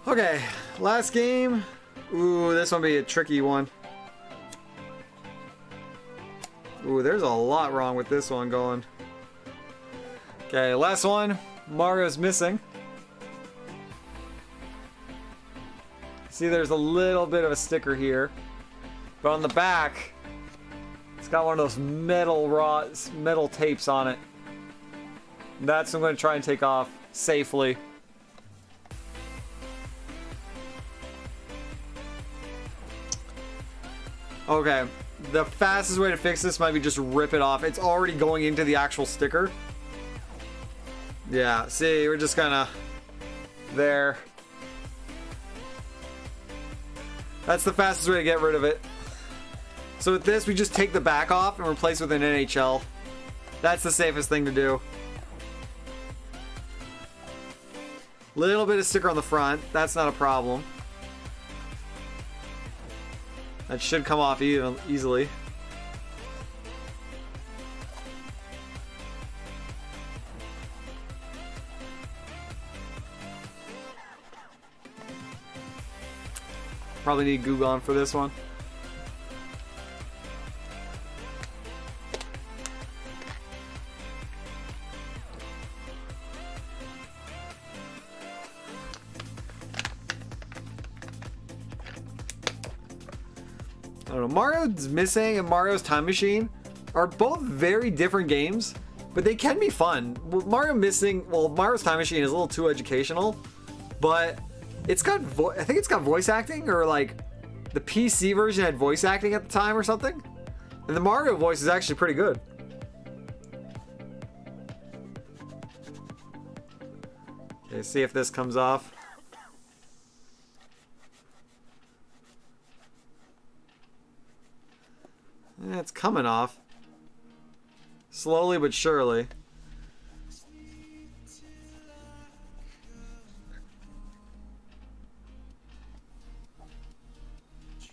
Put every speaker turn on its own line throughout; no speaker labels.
Okay, last game. Ooh, this one be a tricky one. Ooh, there's a lot wrong with this one going. Okay, last one. Mario's missing. See, there's a little bit of a sticker here. But on the back, it's got one of those metal tapes on it. That's what I'm going to try and take off safely. Okay, the fastest way to fix this might be just rip it off. It's already going into the actual sticker. Yeah, see, we're just gonna... There. That's the fastest way to get rid of it. So with this, we just take the back off and replace it with an NHL. That's the safest thing to do. Little bit of sticker on the front. That's not a problem. That should come off easily. Probably need Goo Gone for this one. I don't know, Mario's Missing and Mario's Time Machine are both very different games, but they can be fun. Mario's Time Machine is a little too educational, but it's got, I think it's got voice acting, or like the PC version had voice acting at the time or something. And the Mario voice is actually pretty good. Okay, see if this comes off. Yeah, it's coming off. Slowly but surely.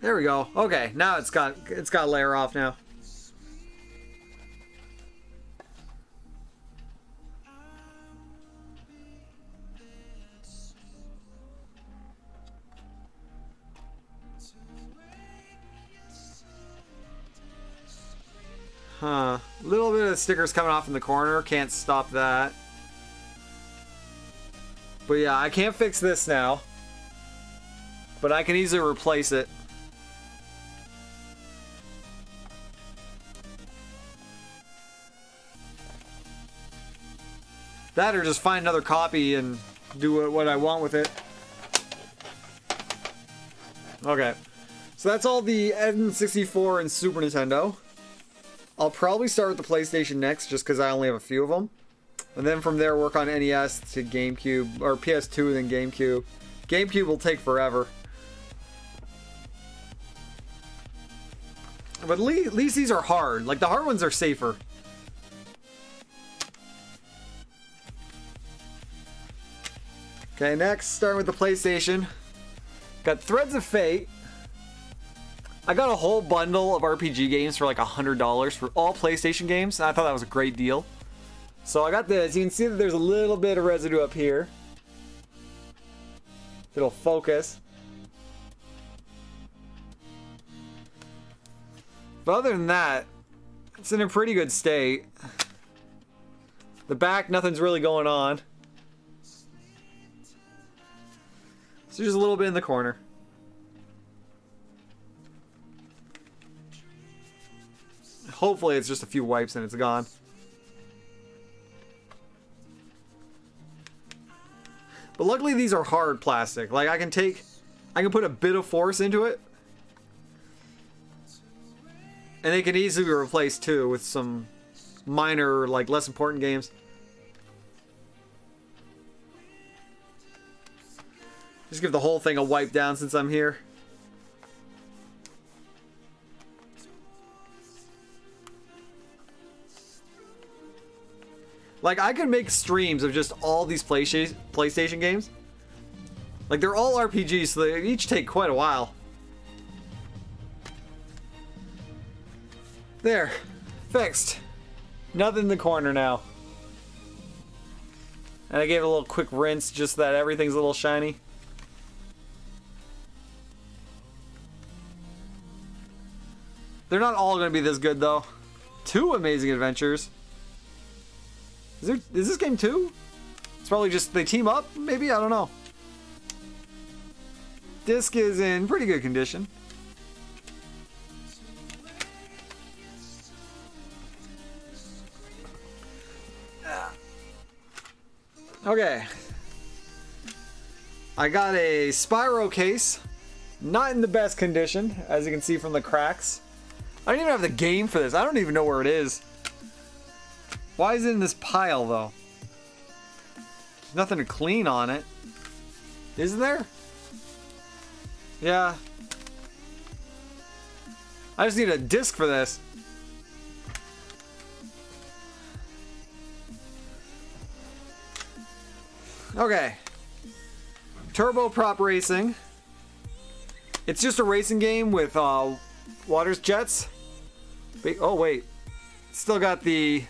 There we go. Okay, now it's got a layer off now. Huh. A little bit of stickers coming off in the corner. Can't stop that. But yeah, I can't fix this now. But I can easily replace it. That or just find another copy and do what I want with it. Okay. So that's all the N64 and Super Nintendo. I'll probably start with the PlayStation next, just because I only have a few of them. And then from there, work on NES to GameCube, or PS2 then GameCube. GameCube will take forever. But at least these are hard. Like, the hard ones are safer. Okay, next, starting with the PlayStation. Got Threads of Fate. I got a whole bundle of RPG games for like $100 for all PlayStation games, and I thought that was a great deal. So I got this. You can see that there's a little bit of residue up here. It'll focus. But other than that, it's in a pretty good state. The back, nothing's really going on. So just a little bit in the corner. Hopefully it's just a few wipes and it's gone. But luckily these are hard plastic. Like I can put a bit of force into it. And they can easily be replaced too with some minor, like less important games. Just give the whole thing a wipe down since I'm here. Like, I could make streams of just all these PlayStation games. Like, they're all RPGs, so they each take quite a while. There. Fixed. Nothing in the corner now. And I gave it a little quick rinse just so that everything's a little shiny. They're not all going to be this good though. 2 Amazing Adventures. Is this game 2? It's probably just they team up, maybe? I don't know. Disc is in pretty good condition. Okay. I got a Spyro case. Not in the best condition, as you can see from the cracks. I don't even have the game for this. I don't even know where it is. Why is it in this pile, though? There's nothing to clean on it. Isn't there? Yeah. I just need a disc for this. Okay. Turbo Prop Racing. It's just a racing game with water jets. Oh wait, still got the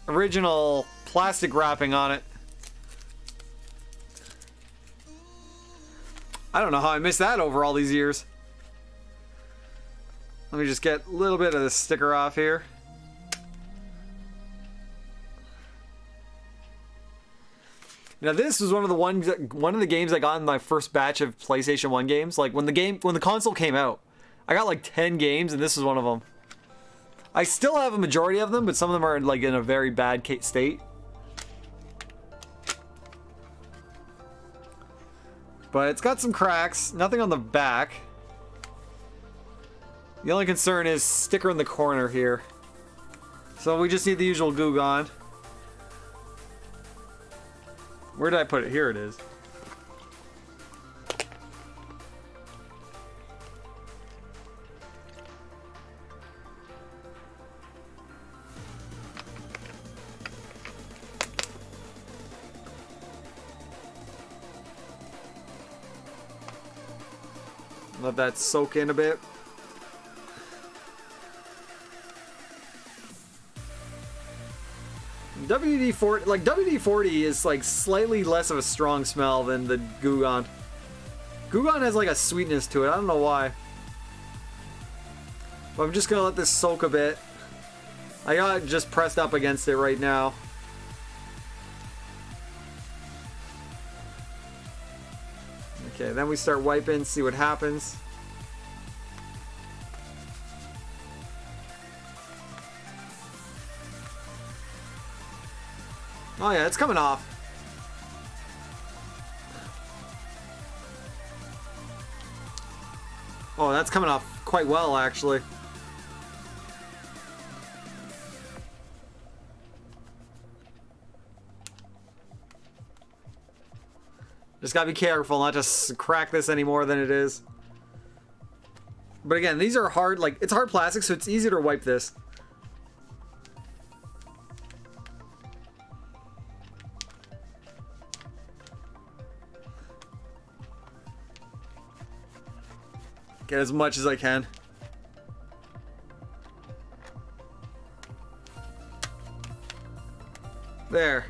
original plastic wrapping on it. I don't know how I missed that over all these years. Let me just get a little bit of the sticker off here. Now this was one of the games I got in my first batch of PlayStation 1 games. Like when the console came out, I got like 10 games and this was one of them. I still have a majority of them, but some of them are like in a very bad state. But it's got some cracks, nothing on the back. The only concern is sticker in the corner here. So we just need the usual Goo Gone. Where did I put it? Here it is. Let that soak in a bit. WD-40, like WD-40 is like slightly less of a strong smell than the Goo Gone. Goo Gone has like a sweetness to it. I don't know why. But I'm just gonna let this soak a bit. I got it just pressed up against it right now. Okay, then we start wiping, see what happens. Oh yeah, it's coming off. Oh, that's coming off quite well, actually. Just gotta be careful not to crack this any more than it is. But again, these are hard, like, it's hard plastic, so it's easier to wipe this. Get as much as I can. There.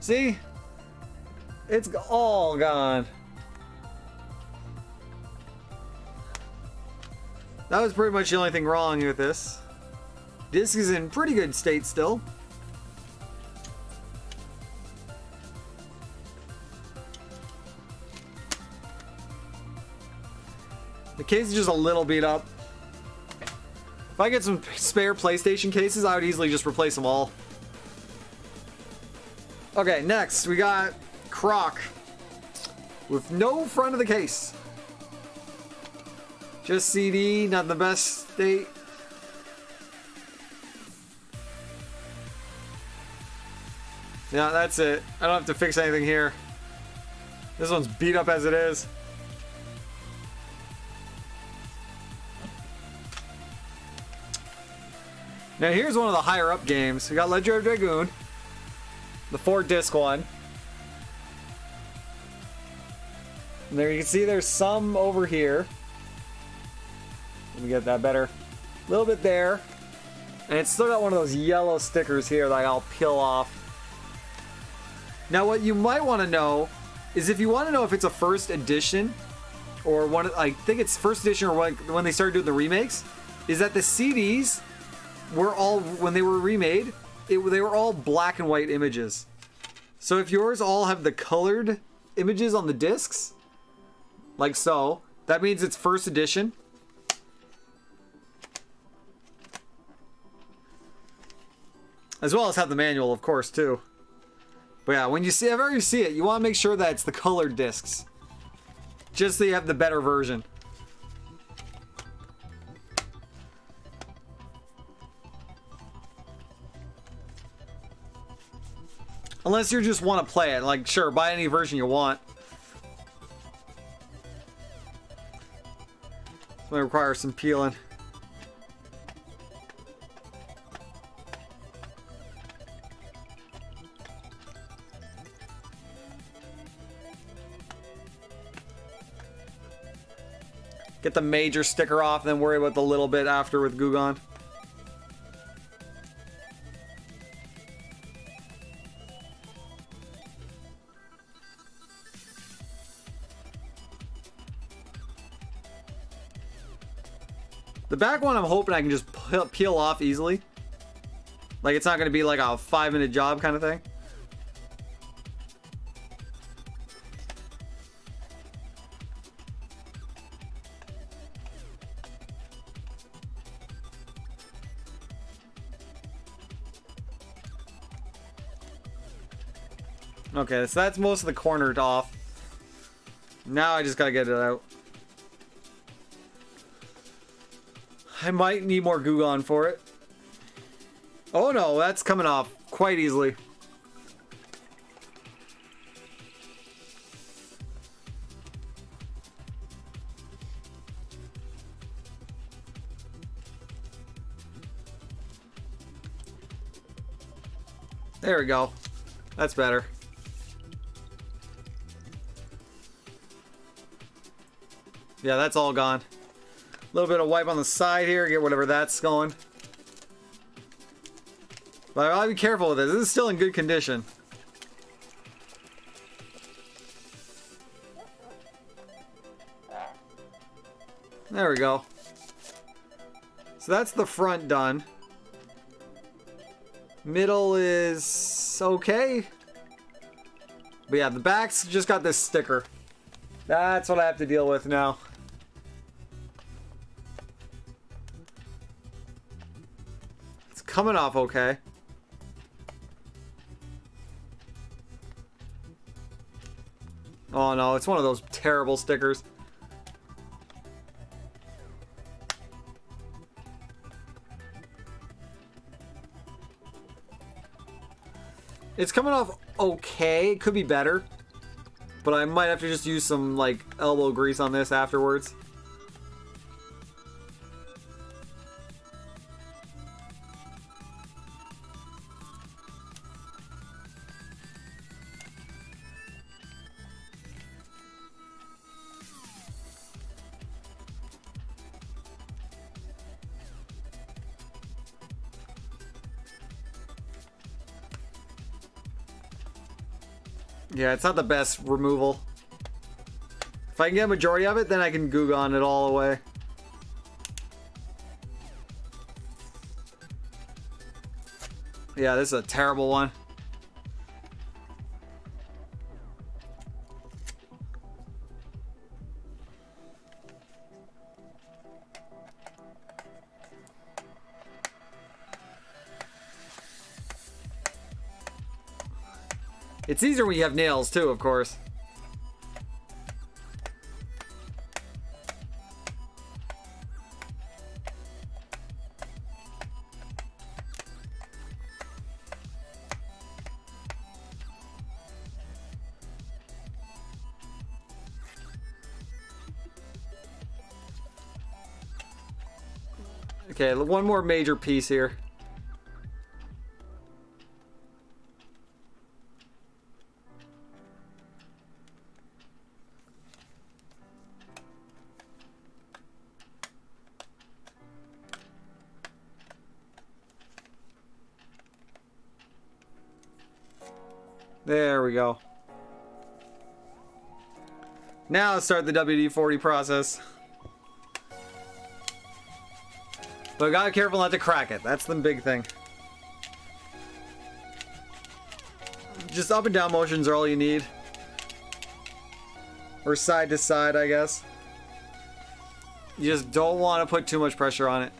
See? It's all gone. That was pretty much the only thing wrong with this. Disc is in pretty good state still. The case is just a little beat up. If I get some spare PlayStation cases, I would easily just replace them all. Okay, next we got Croc with no front of the case. Just CD, not in the best state. Yeah, that's it. I don't have to fix anything here. This one's beat up as it is. Now here's one of the higher up games. We got Legend of Dragoon, the 4-disc one. And there you can see there's some over here. Let me get that better. A little bit there. And it's still got one of those yellow stickers here that I'll peel off. Now, what you might want to know is if you want to know if it's a first edition or one, I think it's first edition or when they started doing the remakes, is that the CDs were all, when they were remade, they were all black and white images. So if yours all have the colored images on the discs, like so, that means it's first edition. As well as have the manual, of course, too. But yeah, when you see, whenever you see it, you want to make sure that it's the colored discs. Just so you have the better version. Unless you just want to play it. Like, sure, buy any version you want. It's going to require some peeling. Get the major sticker off, and then worry about the little bit after with Goo Gone. The back one, I'm hoping I can just peel off easily. Like, it's not going to be like a 5-minute job kind of thing. Okay, so that's most of the cornered off. Now I just gotta get it out. I might need more Goo Gone for it. Oh no, that's coming off quite easily. There we go. That's better. Yeah, that's all gone. A little bit of wipe on the side here, get whatever that's going. But I'll be careful with this. This is still in good condition. There we go. So that's the front done. Middle is okay. But yeah, the back's just got this sticker. That's what I have to deal with now. It's coming off okay. Oh no, it's one of those terrible stickers. It's coming off okay. It could be better. But I might have to just use some, like, elbow grease on this afterwards. Yeah, it's not the best removal. If I can get a majority of it, then I can Goo Gone it all away. Yeah, this is a terrible one. It's easier when you have nails too, of course. Okay, one more major piece here. There we go. Now let's start the WD-40 process. But gotta be careful not to crack it. That's the big thing. Just up and down motions are all you need. Or side to side, I guess. You just don't want to put too much pressure on it.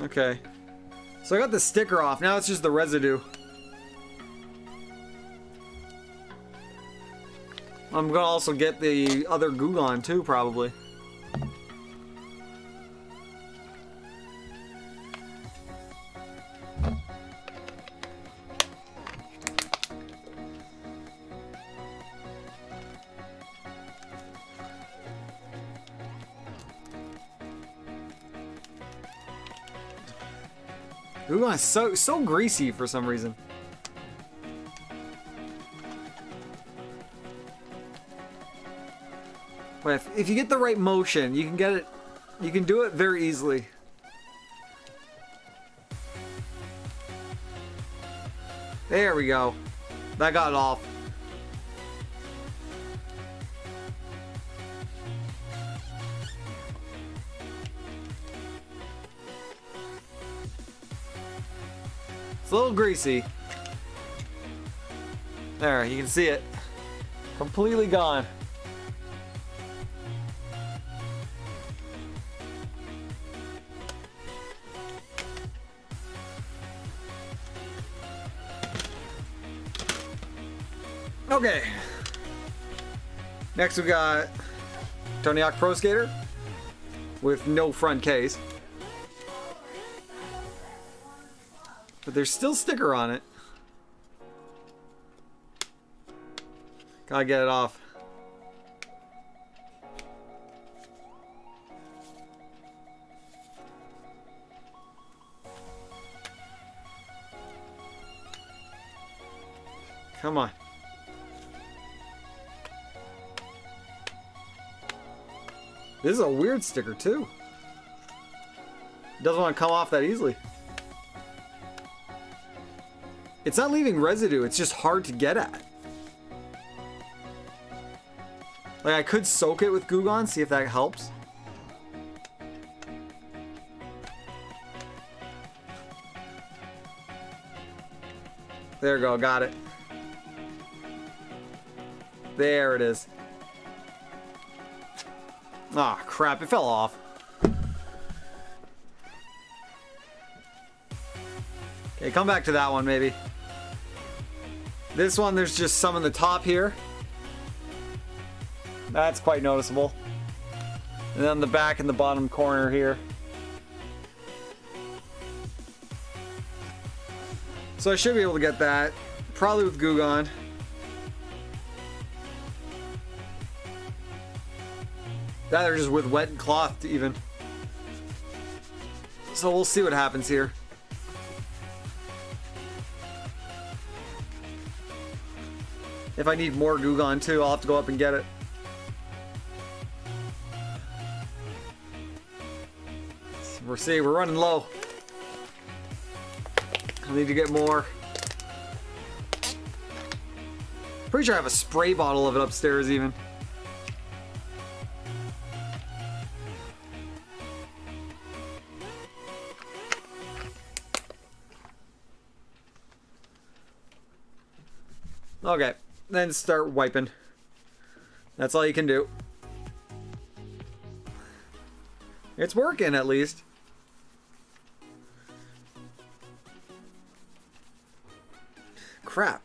Okay. So I got the sticker off. Now it's just the residue. I'm gonna also get the other Goo Gone too, probably. Goo Gone is so greasy for some reason. But if you get the right motion, you can get it. You can do it very easily. There we go. That got it off. It's a little greasy. There, you can see it. Completely gone. Okay. Next we got Tony Hawk Pro Skater with no front case. But there's still sticker on it. Gotta get it off. Come on. This is a weird sticker too. It doesn't want to come off that easily. It's not leaving residue, it's just hard to get at. Like, I could soak it with Goo Gone, see if that helps. There we go, got it. There it is. Ah, crap, it fell off. Okay, come back to that one, maybe. This one, there's just some on the top here. That's quite noticeable. And then the back and the bottom corner here. So I should be able to get that. Probably with Goo Gone. That or just with wet cloth even. So we'll see what happens here. If I need more Goo Gone too, I'll have to go up and get it. We're running low. I need to get more. Pretty sure I have a spray bottle of it upstairs even. Okay, then start wiping. That's all you can do. It's working at least. Crap.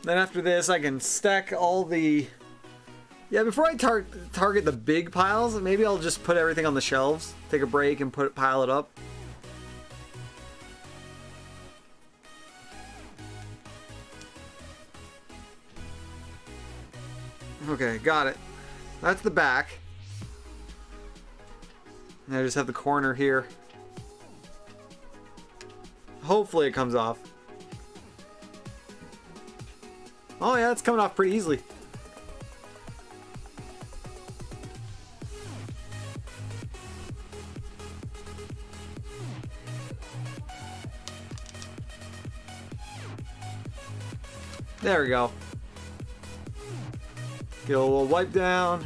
Then after this, I can stack all the... Yeah, before I target the big piles, maybe I'll just put everything on the shelves. Take a break and pile it up. Okay, got it. That's the back. And I just have the corner here. Hopefully it comes off. Oh yeah, it's coming off pretty easily. There we go. Get a little wipe down.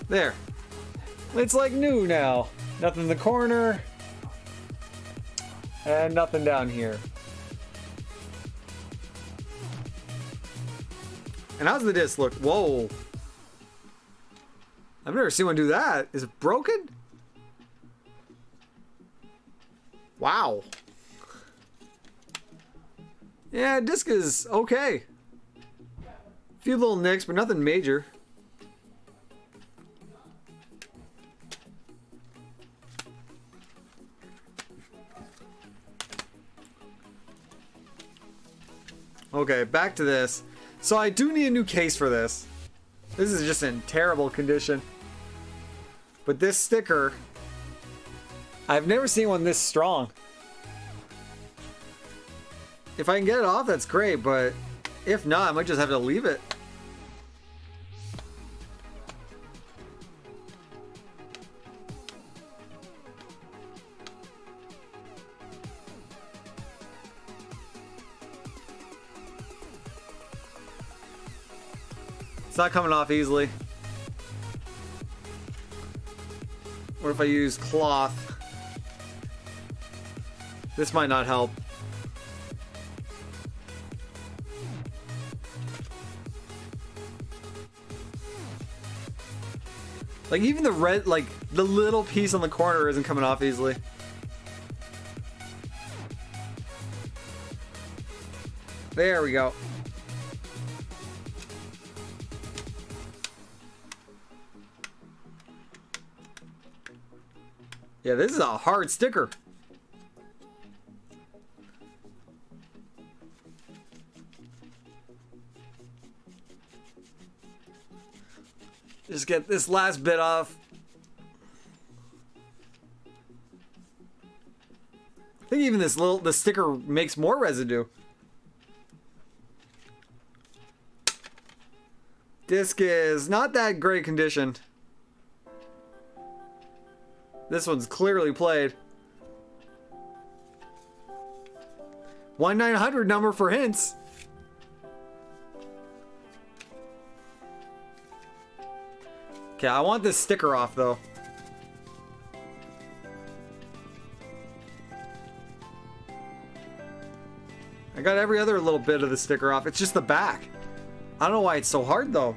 There. It's like new now. Nothing in the corner. And nothing down here. And how's the disc look? Whoa. I've never seen one do that. Is it broken? Wow. Yeah, disc is okay. A few little nicks, but nothing major. Okay, back to this. So I do need a new case for this. This is just in terrible condition. But this sticker, I've never seen one this strong. If I can get it off, that's great, but if not, I might just have to leave it. It's not coming off easily. What if I use cloth? This might not help. Like even the red, like the little piece on the corner isn't coming off easily. There we go. Yeah, this is a hard sticker. Just get this last bit off. I think even the sticker makes more residue. Disc is not that great condition. This one's clearly played. 1-900 number for hints. Okay, I want this sticker off though. I got every other little bit of the sticker off. It's just the back. I don't know why it's so hard though.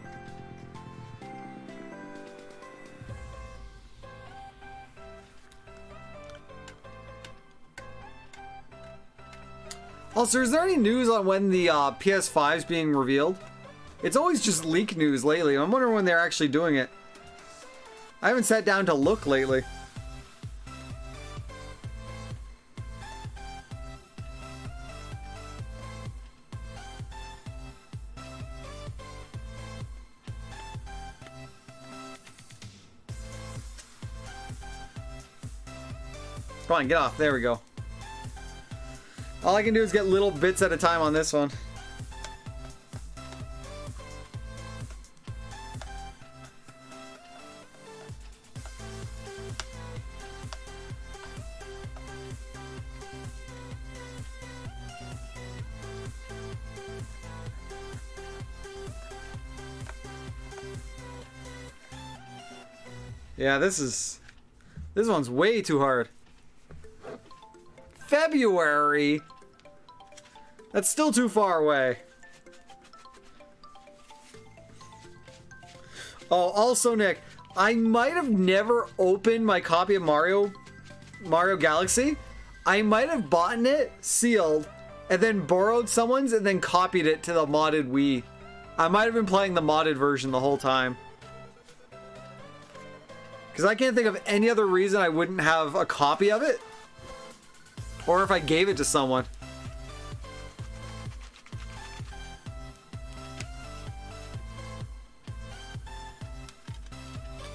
Also, is there any news on when the PS5 is being revealed? It's always just leak news lately. I'm wondering when they're actually doing it. I haven't sat down to look lately. Come on, get off. There we go. All I can do is get little bits at a time on this one. Yeah, this one's way too hard. February? That's still too far away. Oh, also, Nick, I might have never opened my copy of Mario Galaxy. I might have bought it, sealed, and then borrowed someone's and then copied it to the modded Wii. I might have been playing the modded version the whole time. Because I can't think of any other reason I wouldn't have a copy of it. Or if I gave it to someone.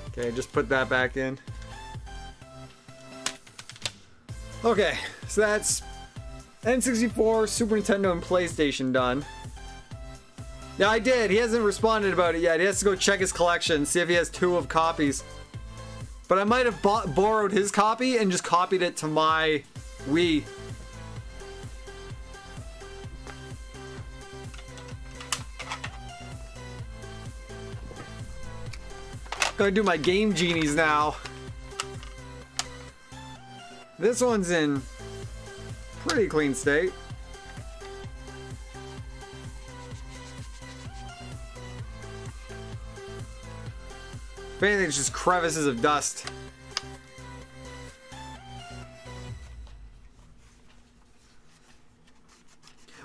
Okay, just put that back in. Okay, so that's N64, Super Nintendo, and PlayStation done. Yeah, I did. He hasn't responded about it yet. He has to go check his collection, see if he has 2 of copies. But I might have borrowed his copy and just copied it to my Wii. Gotta do my Game Genies now. This one's in pretty clean state. If anything, it's just crevices of dust.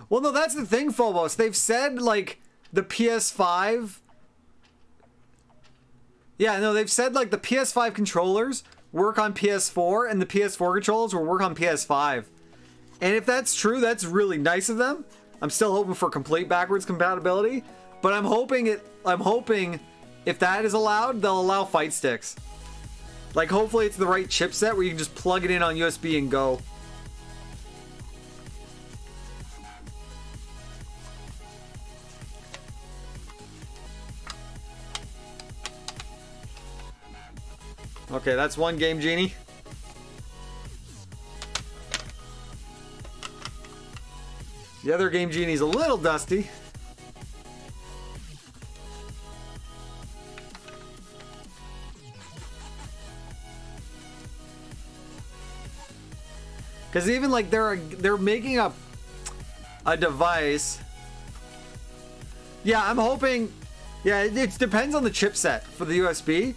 Well, no, that's the thing, Phobos. They've said, like, the PS5... Yeah, no, they've said, like, the PS5 controllers work on PS4, and the PS4 controllers will work on PS5. And if that's true, that's really nice of them. I'm still hoping for complete backwards compatibility, but I'm hoping if that is allowed, they'll allow fight sticks. Like, hopefully it's the right chipset where you can just plug it in on USB and go. Okay, that's one Game Genie. The other Game Genie's a little dusty. Because even like they're making a device. Yeah, I'm hoping. Yeah, it depends on the chipset for the USB.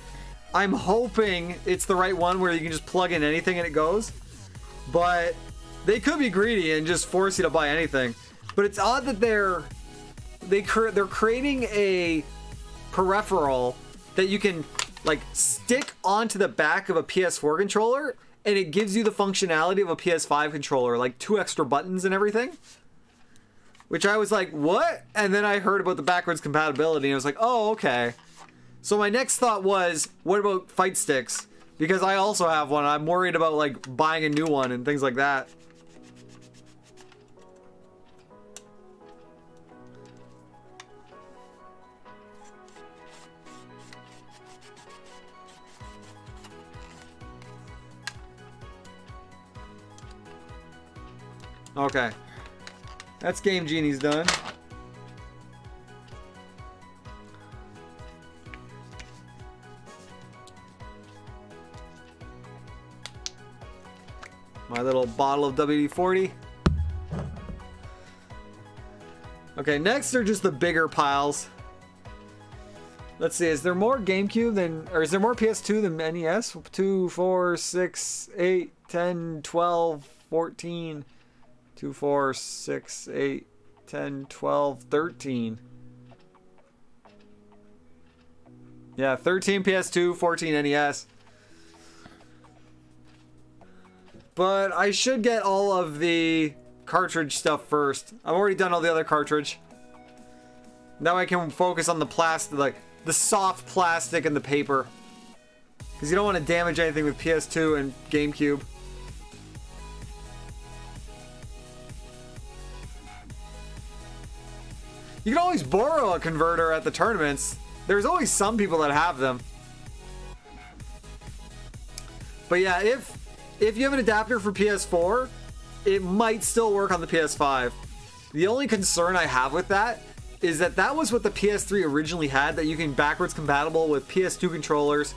I'm hoping it's the right one where you can just plug in anything and it goes. But they could be greedy and just force you to buy anything. But it's odd that they're creating a peripheral that you can like stick onto the back of a PS4 controller, and it gives you the functionality of a PS5 controller, like 2 extra buttons and everything. Which I was like, what? And then I heard about the backwards compatibility and I was like, oh, okay. So my next thought was, what about fight sticks? Because I also have one. I'm worried about like buying a new one and things like that. Okay. That's Game Genie's done. My little bottle of WD-40. Okay, next are just the bigger piles. Let's see, is there more GameCube than, or is there more PS2 than NES? 2, 4, 6, 8, 10, 12, 14, 2, 4, 6, 8, 10, 12, 13. Yeah, 13 PS2, 14 NES. But I should get all of the cartridge stuff first. I've already done all the other cartridge. Now I can focus on the plastic, like the soft plastic and the paper. Because you don't want to damage anything with PS2 and GameCube. You can always borrow a converter at the tournaments. There's always some people that have them. But yeah, if you have an adapter for PS4, it might still work on the PS5. The only concern I have with that is that that was what the PS3 originally had, that you can backwards compatible with PS2 controllers,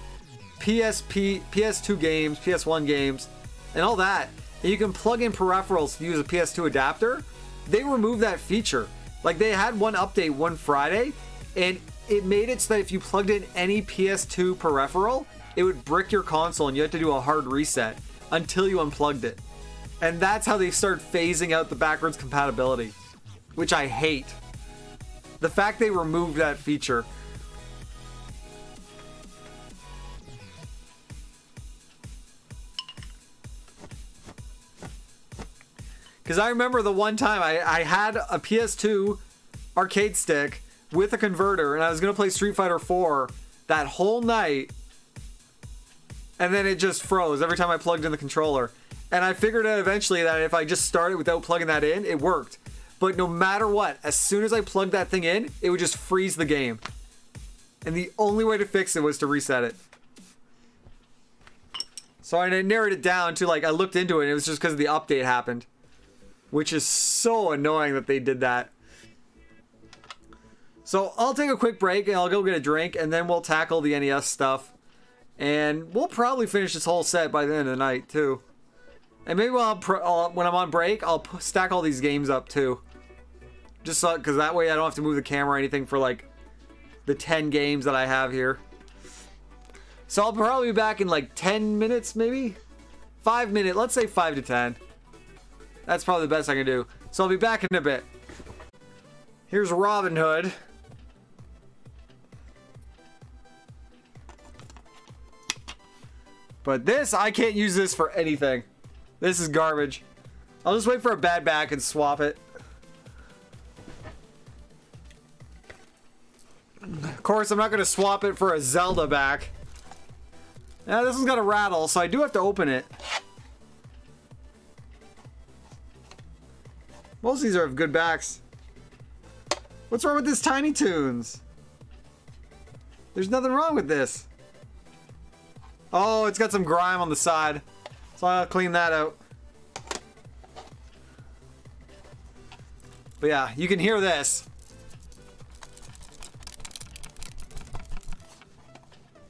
PS2 games, PS1 games, and all that. And you can plug in peripherals to use a PS2 adapter. They removed that feature. Like, they had one update one Friday, and it made it so that if you plugged in any PS2 peripheral, it would brick your console and you had to do a hard reset until you unplugged it. And that's how they start phasing out the backwards compatibility, which I hate. The fact they removed that feature. Because I remember the one time I had a PS2 arcade stick with a converter, and I was going to play Street Fighter 4 that whole night, and then it just froze every time I plugged in the controller. And I figured out eventually that if I just started without plugging that in, it worked. But no matter what, as soon as I plugged that thing in, it would just freeze the game. And the only way to fix it was to reset it. So I narrowed it down to, like, I looked into it and it was just because the update happened. Which is so annoying that they did that. So I'll take a quick break and I'll go get a drink, and then we'll tackle the NES stuff. And we'll probably finish this whole set by the end of the night, too. And maybe when I'm on break, I'll stack all these games up, too. Just so, because that way I don't have to move the camera or anything for, like, the 10 games that I have here. So I'll probably be back in, like, 10 minutes, maybe? 5 minutes. Let's say 5 to 10. That's probably the best I can do. So I'll be back in a bit. Here's Robin Hood. But this, I can't use this for anything. This is garbage. I'll just wait for a bad back and swap it. Of course, I'm not going to swap it for a Zelda back. Now, this one's got a rattle, so I do have to open it. Most of these are good backs. What's wrong with this Tiny Toons? There's nothing wrong with this. Oh, it's got some grime on the side. So I'll clean that out. But yeah, you can hear this.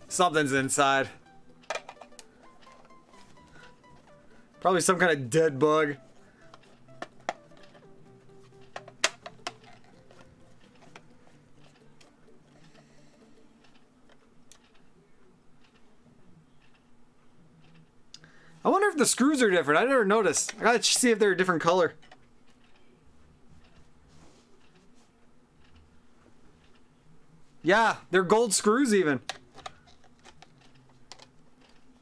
Something's inside. Probably some kind of dead bug. I wonder if the screws are different. I never noticed. I gotta see if they're a different color. Yeah, they're gold screws even.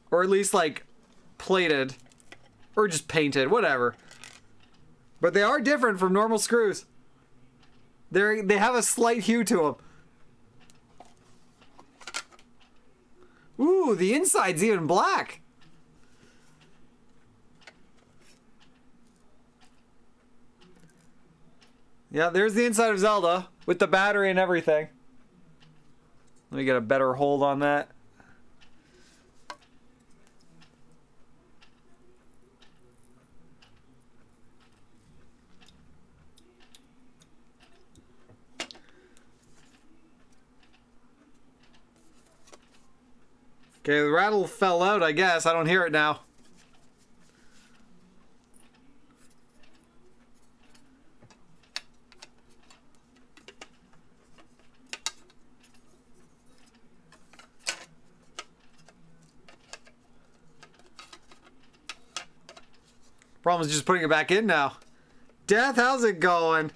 Or at least like plated. Or just painted, whatever. But they are different from normal screws. They have a slight hue to them. Ooh, the inside's even black. Yeah, there's the inside of Zelda with the battery and everything. Let me get a better hold on that. Okay, the rattle fell out, I guess. I don't hear it now. Problem is just putting it back in now. Death, how's it going?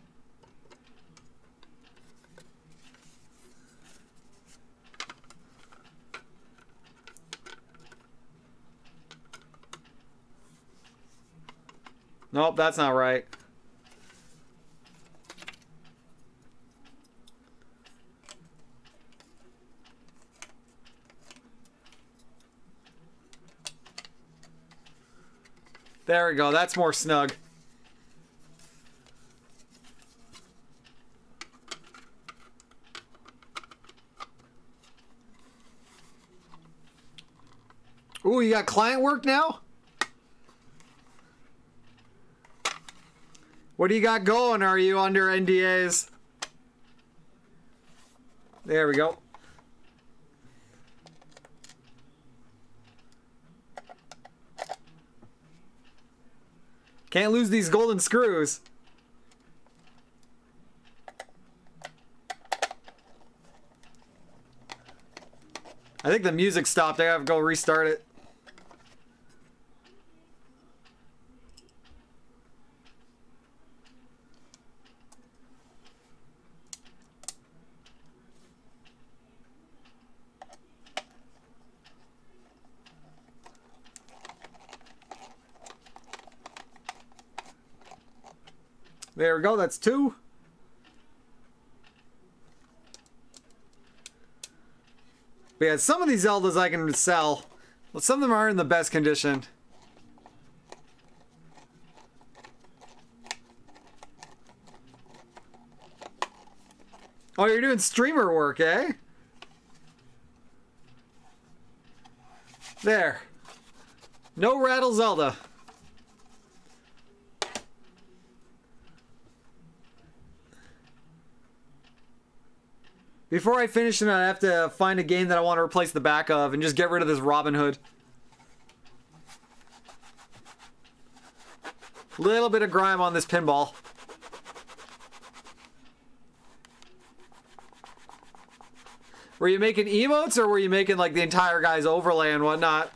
Nope, that's not right. There we go, that's more snug. Ooh, you got client work now? What do you got going? Are you under NDAs? There we go. Can't lose these golden screws. I think the music stopped. I have to go restart it. There we go, that's 2. But yeah, some of these Zeldas I can sell. Well, some of them are in the best condition. Oh, you're doing streamer work, eh? There. No rattle Zelda. Before I finish tonight, I have to find a game that I want to replace the back of and just get rid of this Robin Hood. Little bit of grime on this pinball. Were you making emotes or were you making like the entire guy's overlay and whatnot?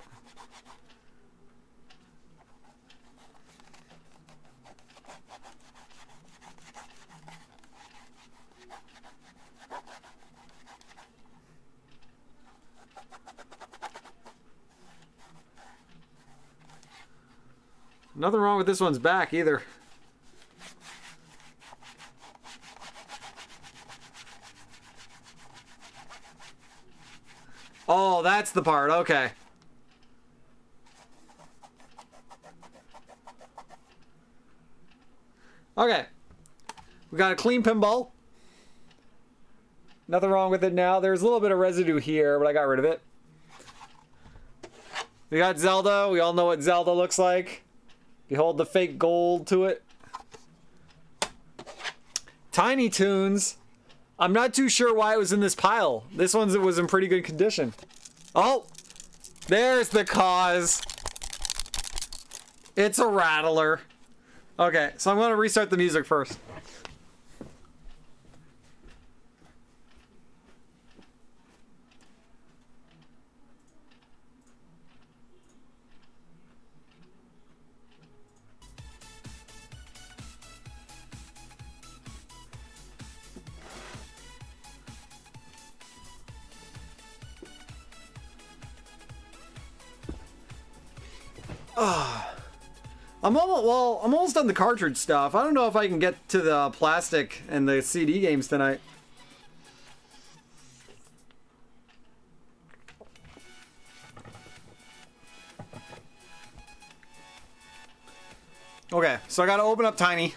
Nothing wrong with this one's back either. Oh, that's the part. Okay. Okay. We got a clean pinball. Nothing wrong with it now. There's a little bit of residue here, but I got rid of it. We got Zelda. We all know what Zelda looks like. Behold the fake gold to it. Tiny Toons. I'm not too sure why it was in this pile. This one was in pretty good condition. Oh, there's the cause. It's a rattler. Okay, so I'm going to restart the music first. I'm almost done the cartridge stuff. I don't know if I can get to the plastic and the CD games tonight. Okay, so I gotta open up Tiny.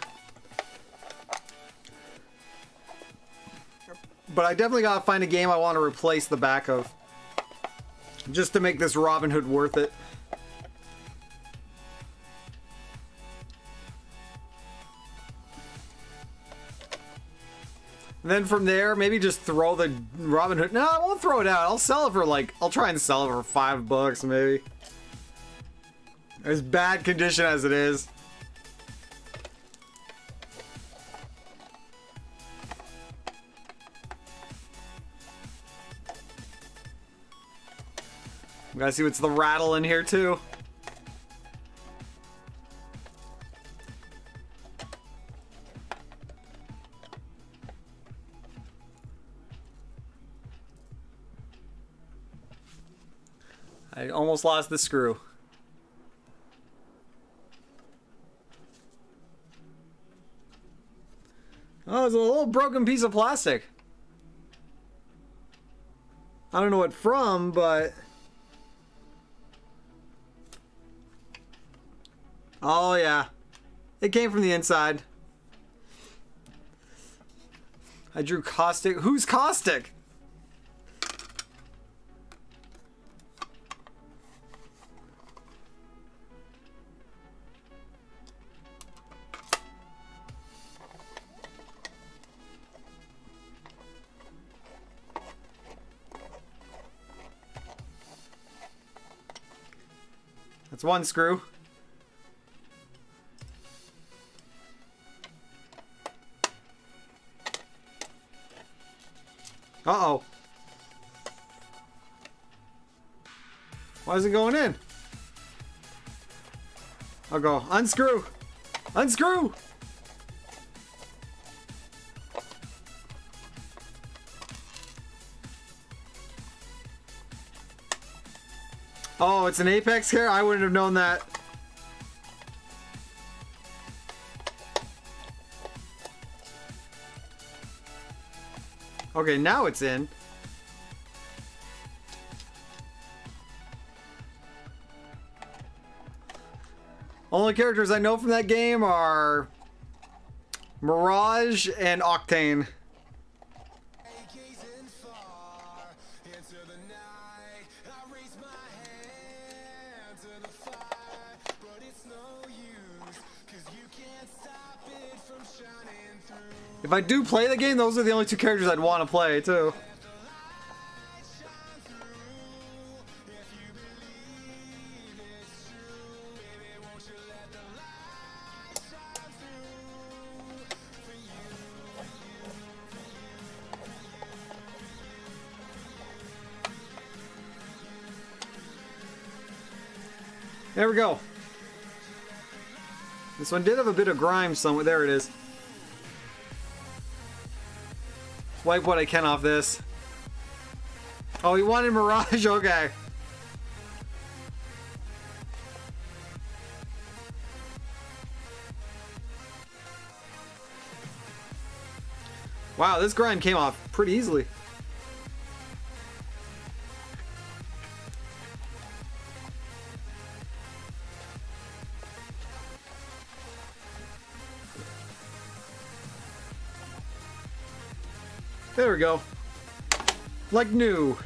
But I definitely gotta find a game I want to replace the back of. Just to make this Robin Hood worth it. And then from there, maybe just throw the Robin Hood. No, I won't throw it out. I'll sell it for like, I'll try and sell it for $5 maybe. As bad condition as it is. We gotta see what's the rattle in here too. I almost lost the screw. Oh, it's a little broken piece of plastic. I don't know what from, but... Oh, yeah. It came from the inside. I drew Caustic. Who's Caustic? That's one screw. Uh-oh. Why is it going in? I'll go. Unscrew! Unscrew! Oh, it's an Apex here? I wouldn't have known that. Okay, now it's in. Only characters I know from that game are Mirage and Octane. If I do play the game, those are the only two characters I'd want to play, too. There we go. This one did have a bit of grime somewhere. There it is. Wipe what I can off this. Oh, he wanted Mirage? Okay. Wow, this grime came off pretty easily. There we go. Like new.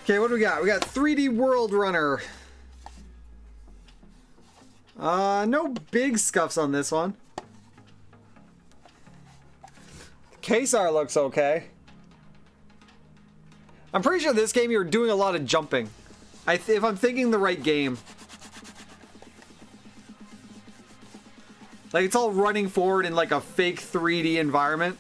Okay, what do we got? We got 3D World Runner. No big scuffs on this one. Case art looks okay. I'm pretty sure this game you're doing a lot of jumping. If I'm thinking the right game. Like, it's all running forward in like a fake 3D environment.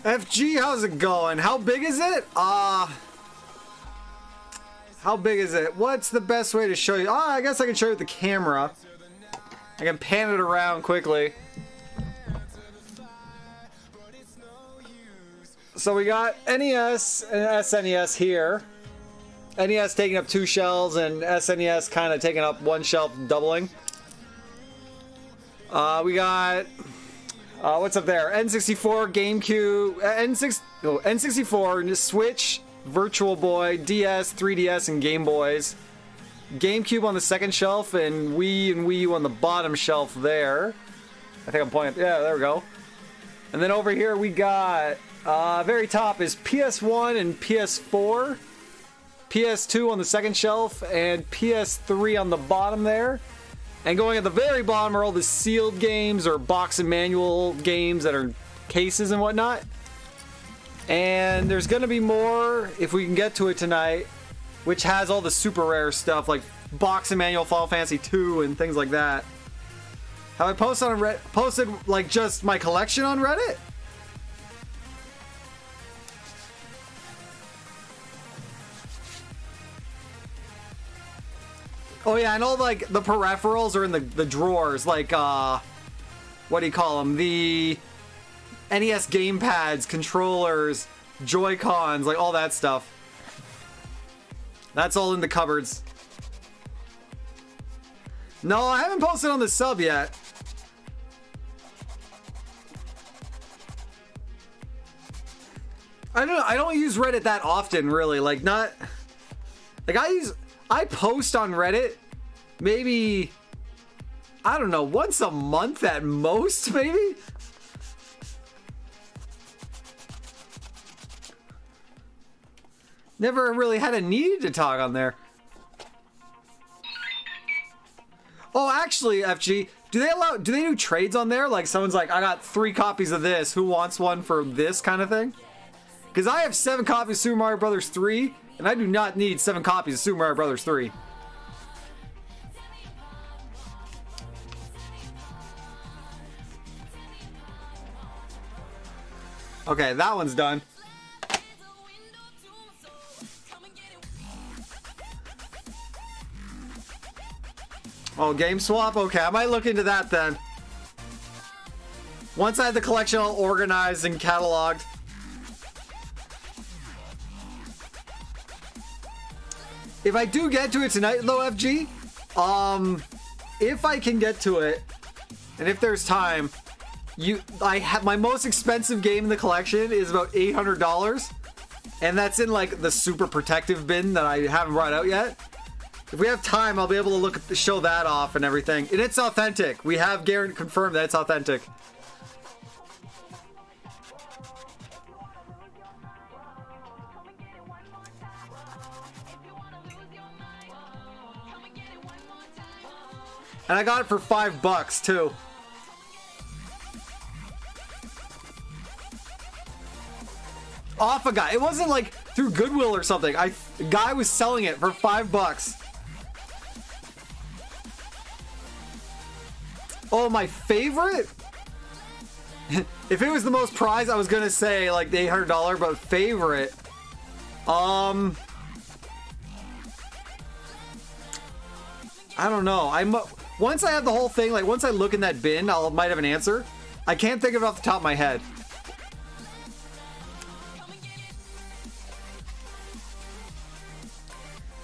FG, how's it going? How big is it? How big is it? What's the best way to show you? Oh, I guess I can show you with the camera. I can pan it around quickly. So we got NES and SNES here. NES taking up 2 shelves and SNES kind of taking up 1 shelf, doubling. We got... what's up there? N64, GameCube, N64, Switch, Virtual Boy, DS, 3DS, and Game Boys. GameCube on the second shelf, and Wii U on the bottom shelf there. I think I'm pointing... Yeah, there we go. And then over here we got... very top is PS1 and PS4. PS2 on the second shelf, and PS3 on the bottom there. And going at the very bottom are all the sealed games or box and manual games that are cases and whatnot. And there's gonna be more if we can get to it tonight, which has all the super rare stuff like box and manual Final Fantasy 2 and things like that. Have I posted like just my collection on Reddit? Oh yeah, and all like the peripherals are in the drawers, like what do you call them? The NES gamepads, controllers, Joy-Cons, like all that stuff. That's all in the cupboards. No, I haven't posted on the sub yet. I don't use Reddit that often, really. Like, not... Like, I post on Reddit maybe, I don't know, once a month at most, maybe? Never really had a need to talk on there. Oh, actually, FG, do they do trades on there? Like, someone's like, I got 3 copies of this, who wants one for this kind of thing? Because I have 7 copies of Super Mario Bros. 3, and I do not need 7 copies of Super Mario Bros. 3. Okay, that one's done. Oh, Game Swap? Okay, I might look into that then. Once I have the collection all organized and cataloged. If I do get to it tonight, though, FG, if I can get to it, and if there's time, I have my most expensive game in the collection is about $800. And that's in like the super protective bin that I haven't brought out yet. If we have time, I'll be able to look at show that off and everything. And it's authentic. We have confirmed that it's authentic. And I got it for $5 too. Off a guy. It wasn't like through Goodwill or something. A guy was selling it for $5. Oh, my favorite? If it was the most prized, I was gonna say like the $800, but favorite. I don't know. Once I have the whole thing, like once I look in that bin, I might have an answer. I can't think of it off the top of my head.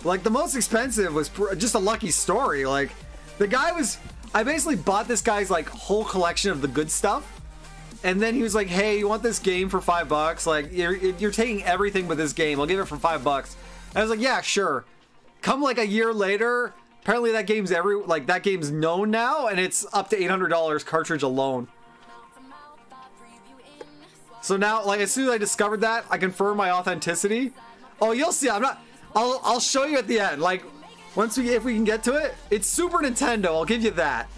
Like the most expensive was just a lucky story. Like the guy was, I basically bought this guy's like whole collection of the good stuff. And then he was like, hey, you want this game for $5? Like you're taking everything but this game. I'll give it for $5. And I was like, yeah, sure. Come like a year later, apparently that game's that game's known now, and it's up to $800 cartridge alone. So now, like as soon as I discovered that, I confirmed my authenticity. Oh, you'll see. I'll show you at the end. Like if we can get to it, it's Super Nintendo. I'll give you that.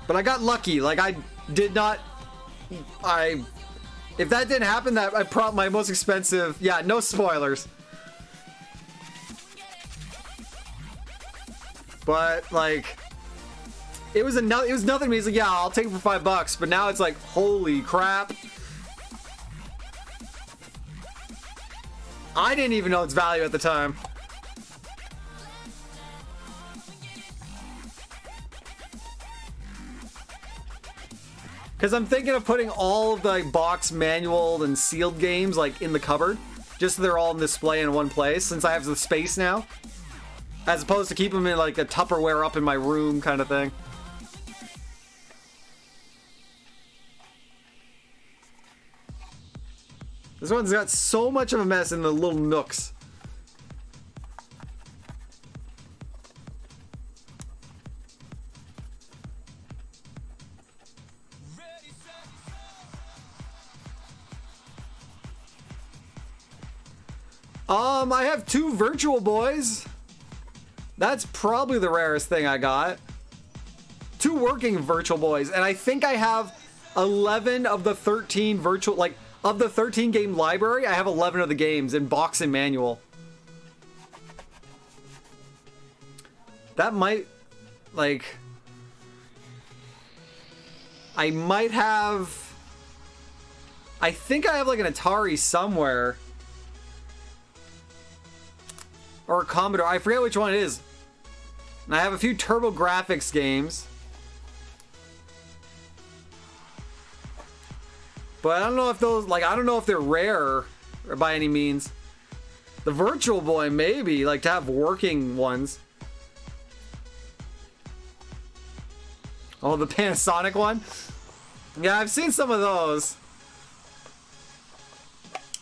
But I got lucky. Like if that didn't happen, my most expensive. Yeah, no spoilers. But like, it was nothing to me. He's like, yeah, I'll take it for $5. But now it's like, holy crap! I didn't even know its value at the time. Because I'm thinking of putting all of the like, box manual and sealed games like in the cupboard, just so they're all on display in one place. Since I have the space now, as opposed to keep them in like a Tupperware up in my room kind of thing. This one's got so much of a mess in the little nooks. I have 2 Virtual Boys. That's probably the rarest thing I got. 2 working Virtual Boys, and I think I have 11 of the 13 virtual, like, of the 13 game library, I have 11 of the games in box and manual. That might, like, I might have, I think I have like an Atari somewhere. Or a Commodore, I forget which one it is. And I have a few TurboGrafx games. But I don't know if those, like, I don't know if they're rare by any means. The Virtual Boy, maybe, like, to have working ones. Oh, the Panasonic one? Yeah, I've seen some of those.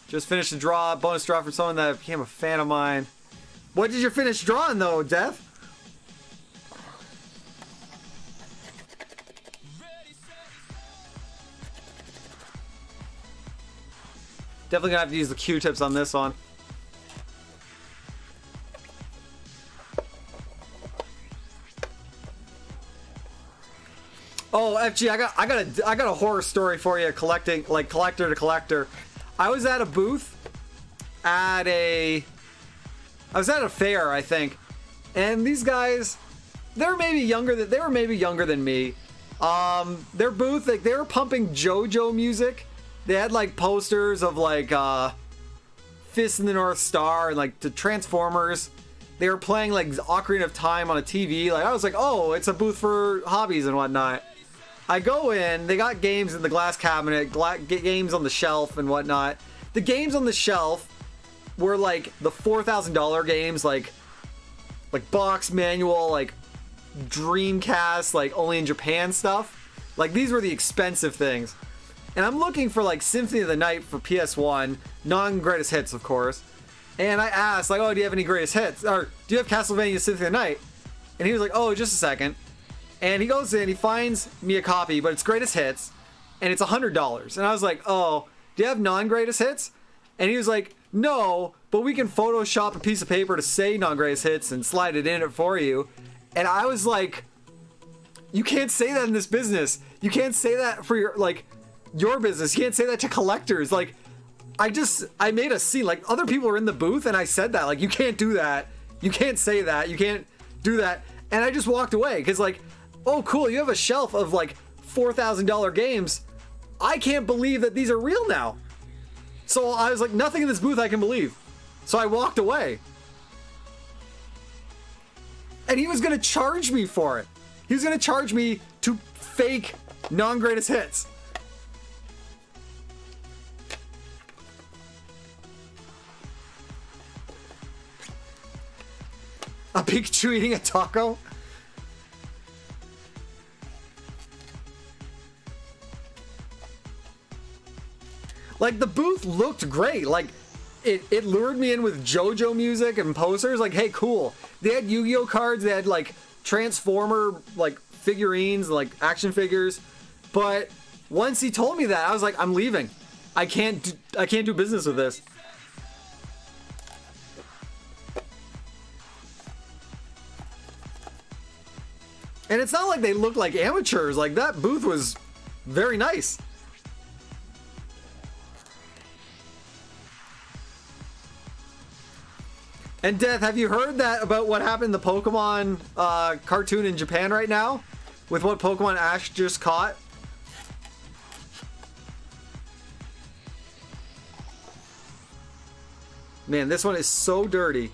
Just finished a draw, bonus draw from someone that became a fan of mine. What did you finish drawing, though, Death? Definitely gonna have to use the Q-tips on this one. Oh, FG, I got a horror story for you. Collecting, like collector to collector. I was at a booth at a fair, I think, and these guys, they were maybe younger than me. Their booth, like, they were pumping JoJo music. They had like posters of like Fist in the North Star and like the Transformers. They were playing like Ocarina of Time on a TV. Like, I was like, oh, it's a booth for hobbies and whatnot. I go in, they got games in the glass cabinet, games on the shelf and whatnot. The games on the shelf were like the $4,000 games, like box manual, like Dreamcast, like only in Japan stuff. Like these were the expensive things. And I'm looking for like Symphony of the Night for PS1, non-greatest hits, of course. And I asked, like, oh, do you have any greatest hits? Or do you have Castlevania Symphony of the Night? And he was like, oh, just a second. And he goes in, he finds me a copy, but it's greatest hits, and it's $100. And I was like, oh, do you have non-greatest hits? And he was like, no, but we can Photoshop a piece of paper to say non-greatest hits and slide it in it for you. And I was like, you can't say that in this business. You can't say that for your, like, your business. You can't say that to collectors. Like, I made a scene. Like, other people were in the booth, and I said that. Like, you can't do that. You can't say that. You can't do that. And I just walked away, because, like, oh, cool, you have a shelf of, like, $4,000 games. I can't believe that these are real now. So I was like, nothing in this booth I can believe. So I walked away. And he was going to charge me for it. He was going to charge me to fake non-greatest hits. A Pikachu eating a taco? Like, the booth looked great. Like, it lured me in with JoJo music and posters. Like, hey, cool. They had Yu-Gi-Oh cards. They had, like, Transformer, like, figurines, like, action figures. But once he told me that, I was like, I'm leaving. I can't do business with this. And it's not like they looked like amateurs. Like, that booth was very nice. And Death, have you heard that about what happened in the Pokemon cartoon in Japan right now? With what Pokemon Ash just caught? Man, this one is so dirty.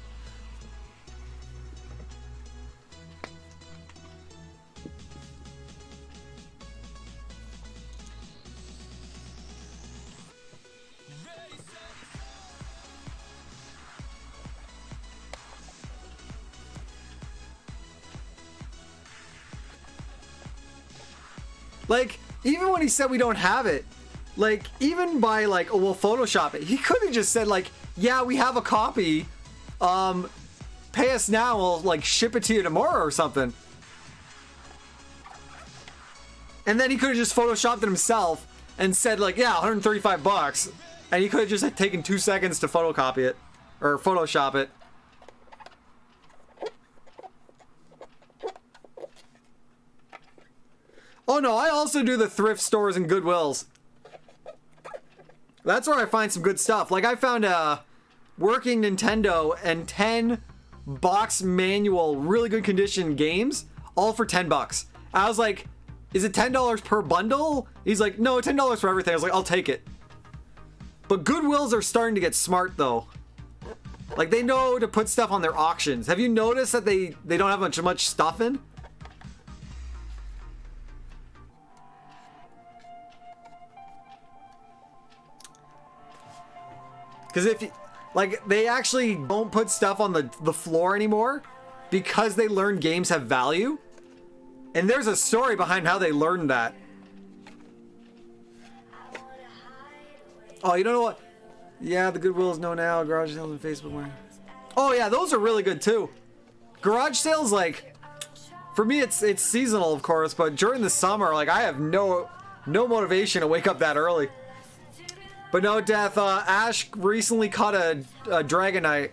Like, even when he said we don't have it, like, even by, like, oh, we'll Photoshop it, he could have just said, like, yeah, we have a copy, pay us now, we'll, like, ship it to you tomorrow or something. And then he could have just Photoshopped it himself and said, like, yeah, 135 bucks. And he could have just had taken 2 seconds to photocopy it, or Photoshop it. Oh no, I also do the thrift stores and Goodwills. That's where I find some good stuff. Like, I found a working Nintendo and 10 box manual, really good condition games, all for 10 bucks. I was like, is it $10 per bundle? He's like, no, $10 for everything. I was like, I'll take it. But Goodwills are starting to get smart though. Like, they know to put stuff on their auctions. Have you noticed that they don't have much stuff in? Because if you, like, they actually don't put stuff on the floor anymore because they learned games have value. And there's a story behind how they learned that. Oh, you don't know what? Yeah, the Goodwills know now. Garage sales and Facebook. Oh yeah, those are really good too. Garage sales, like, for me it's seasonal, of course, but during the summer, like, I have no motivation to wake up that early. But no, Death, Ash recently caught a Dragonite.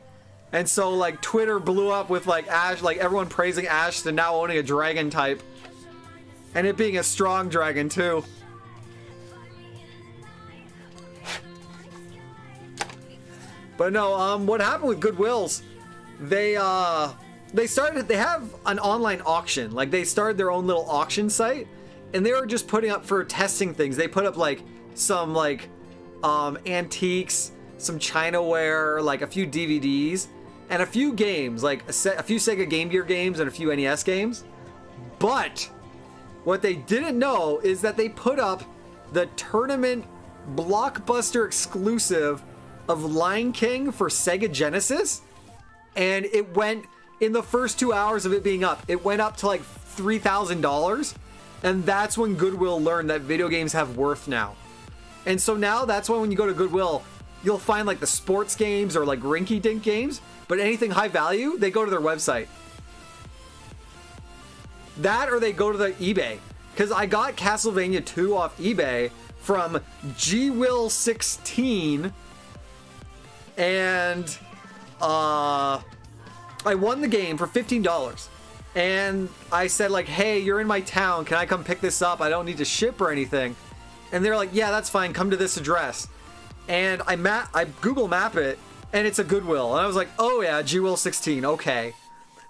And so, like, Twitter blew up with, like, Ash, like, everyone praising Ash to now owning a dragon type. And it being a strong dragon, too. But no, what happened with Goodwills, they have an online auction. Like, they started their own little auction site. And they were just putting up for testing things. They put up, like, some, like, antiques, some Chinaware, like a few DVDs, and a few games, like a few Sega Game Gear games and a few NES games. But what they didn't know is that they put up the tournament blockbuster exclusive of Lion King for Sega Genesis, and it went, in the first 2 hours of it being up, it went up to like $3,000. And that's when Goodwill learned that video games have worth now. And so now that's when you go to Goodwill, you'll find like the sports games or like rinky-dink games, but anything high value, they go to their website. That or they go to the eBay. Because I got Castlevania 2 off eBay from GWill16, and I won the game for $15. And I said like, hey, you're in my town, can I come pick this up? I don't need to ship or anything. And they're like, yeah, that's fine, come to this address. And I Google map it, and it's a Goodwill. And I was like, oh yeah, GWill16, okay.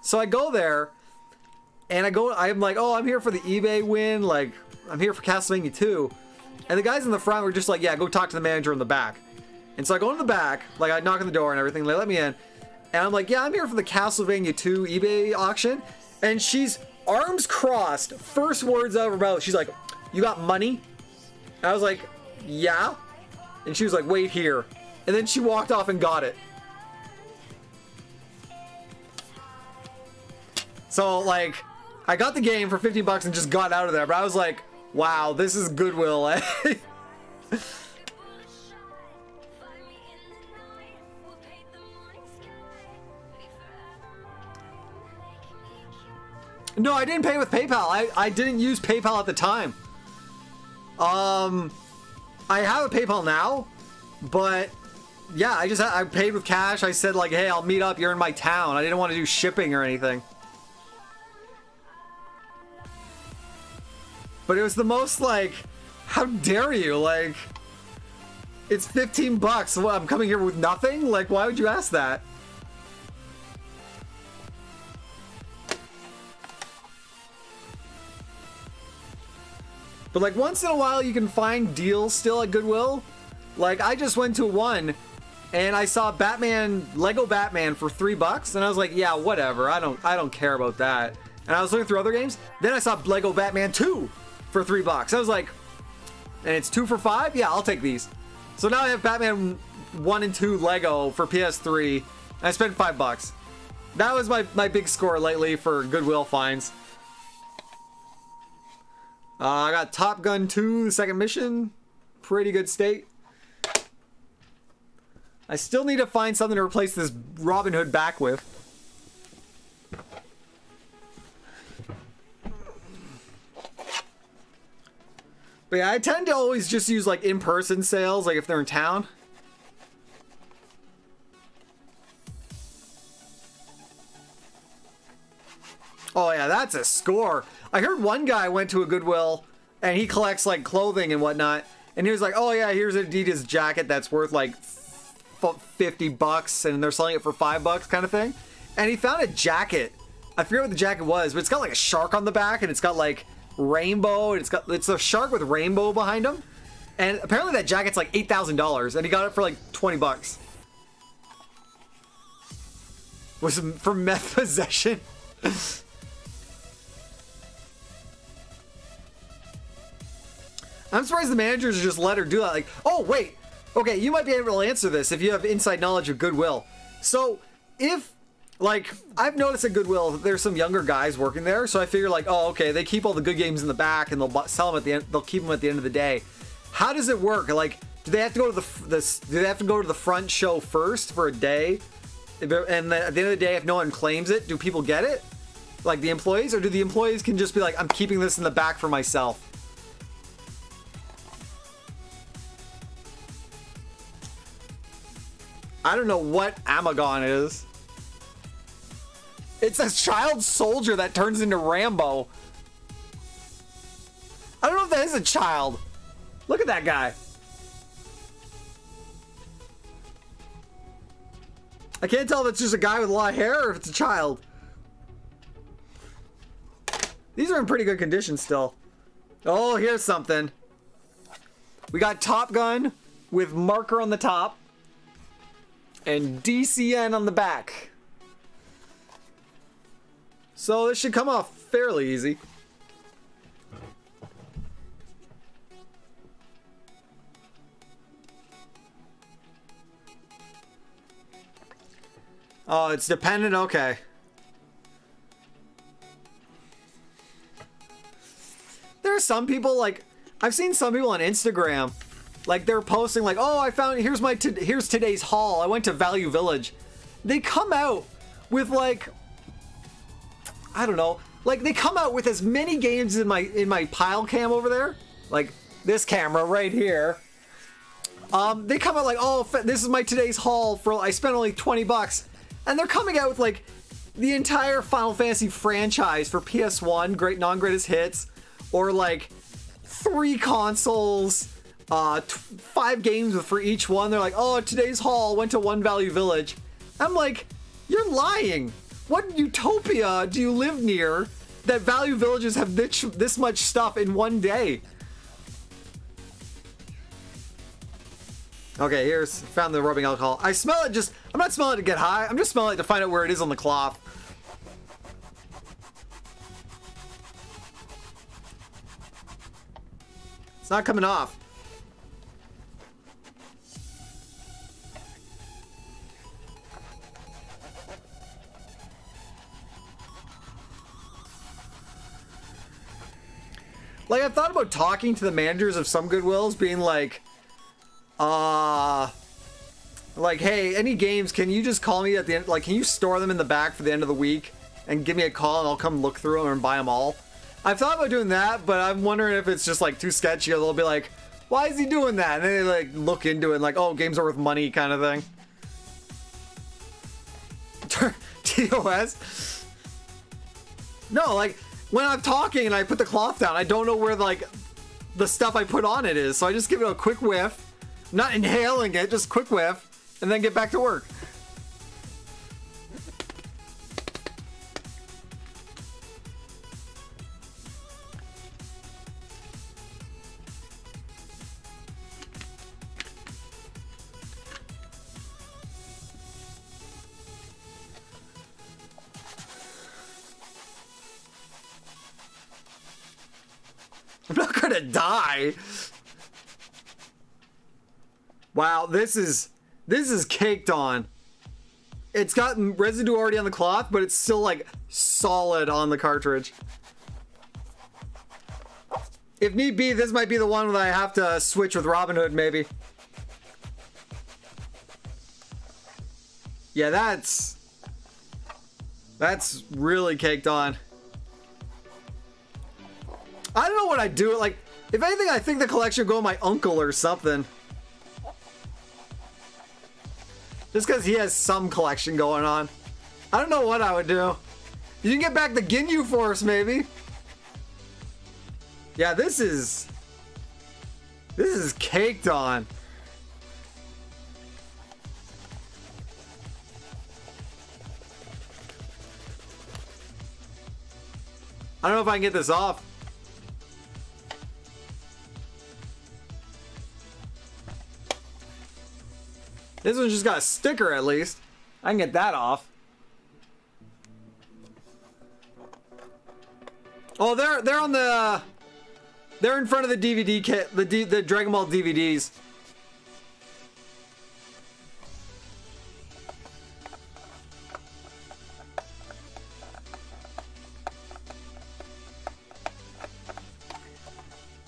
So I go there, and I'm like, oh, I'm here for the eBay win, like, I'm here for Castlevania 2. And the guys in the front were just like, yeah, go talk to the manager in the back. And so I go in the back, like I knock on the door and everything, they let me in. And I'm like, yeah, I'm here for the Castlevania 2 eBay auction. And she's arms crossed, first words out of her mouth, she's like, you got money? And I was like, yeah. And she was like, wait here. And then she walked off and got it. So like, I got the game for 50 bucks and just got out of there, but I was like, wow, this is Goodwill, eh? No, I didn't pay with PayPal. I didn't use PayPal at the time. I have a PayPal now, but yeah, I paid with cash. I said like, hey, I'll meet up. You're in my town. I didn't want to do shipping or anything. But it was the most like, how dare you? Like, it's 15 bucks. What, I'm coming here with nothing? Like, why would you ask that? But like once in a while you can find deals still at Goodwill. Like I just went to one and I saw Lego Batman for $3 and I was like, yeah, whatever. I don't care about that. And I was looking through other games. Then I saw Lego Batman 2 for $3. I was like, and it's 2 for $5? Yeah, I'll take these. So now I have Batman 1 and 2 Lego for PS3 and I spent $5. That was my big score lately for Goodwill finds. I got Top Gun 2, the second mission. Pretty good state. I still need to find something to replace this Robin Hood back with. But yeah, I tend to always just use like in-person sales, like if they're in town. Oh yeah, that's a score. I heard one guy went to a Goodwill and he collects like clothing and whatnot. And he was like, oh yeah, here's an Adidas jacket that's worth like 50 bucks and they're selling it for $5 kind of thing. And he found a jacket. I forget what the jacket was, but it's got like a shark on the back and it's got like rainbow. And it's a shark with rainbow behind him. And apparently that jacket's like $8,000 and he got it for like 20 bucks. Was it for meth possession? I'm surprised the managers just let her do that. Like, oh, wait. Okay, you might be able to answer this if you have inside knowledge of Goodwill. So, if, like, I've noticed at Goodwill that there's some younger guys working there. So I figure, like, oh, okay, they keep all the good games in the back and they'll sell them at the end. They'll keep them at the end of the day. How does it work? Like, do they have to go to do they have to go to the front show first for a day? And then at the end of the day, if no one claims it, do people get it? Like the employees? Or do the employees can just be like, I'm keeping this in the back for myself? I don't know what Amagon is. It's a child soldier that turns into Rambo. I don't know if that is a child. Look at that guy. I can't tell if it's just a guy with a lot of hair or if it's a child. These are in pretty good condition still. Oh, here's something. We got Top Gun with marker on the top and DCN on the back. So this should come off fairly easy. Oh, it's dependent? Okay. some people, like, I've seen some people on Instagram, like, they're posting, like, oh, I found, here's today's haul. I went to Value Village. They come out with, like, I don't know, like, they come out with as many games in my pile cam over there, like this camera right here. They come out like, oh, this is my today's haul for, I spent only 20 bucks. And they're coming out with, like, the entire Final Fantasy franchise for PS1, non-greatest hits, or, like, 3 consoles, 5 games for each one. They're like, oh, today's haul went to one Value Village. I'm like, you're lying. What utopia do you live near that Value Villages have this much stuff in one day? Okay, here's, found the rubbing alcohol. I smell it just, I'm not smelling it to get high. I'm just smelling it to find out where it is on the cloth. It's not coming off. Like, I've thought about talking to the managers of some Goodwills, being like, hey, any games, can you just call me at the end, like, can you store them in the back for the end of the week and give me a call and I'll come look through them and buy them all? I've thought about doing that, but I'm wondering if it's just, like, too sketchy, or they'll be like, why is he doing that? And then they, like, look into it and, like, oh, games are worth money kind of thing. TOS? No, like, when I'm talking and I put the cloth down, I don't know where, like, the stuff I put on it is, so I just give it a quick whiff. Not inhaling it, just quick whiff, and then get back to work. I'm not gonna die. Wow, this is caked on. It's got residue already on the cloth, but it's still, like, solid on the cartridge. If need be, this might be the one that I have to switch with Robin Hood, maybe. Yeah, that's really caked on. I don't know what I'd do. Like, if anything, I think the collection would go to my uncle or something. Just because he has some collection going on. I don't know what I would do. You can get back the Ginyu Force, maybe. Yeah, this is caked on. I don't know if I can get this off. This one's just got a sticker, at least. I can get that off. Oh, they're on the... They're in front of the DVD kit, the Dragon Ball DVDs.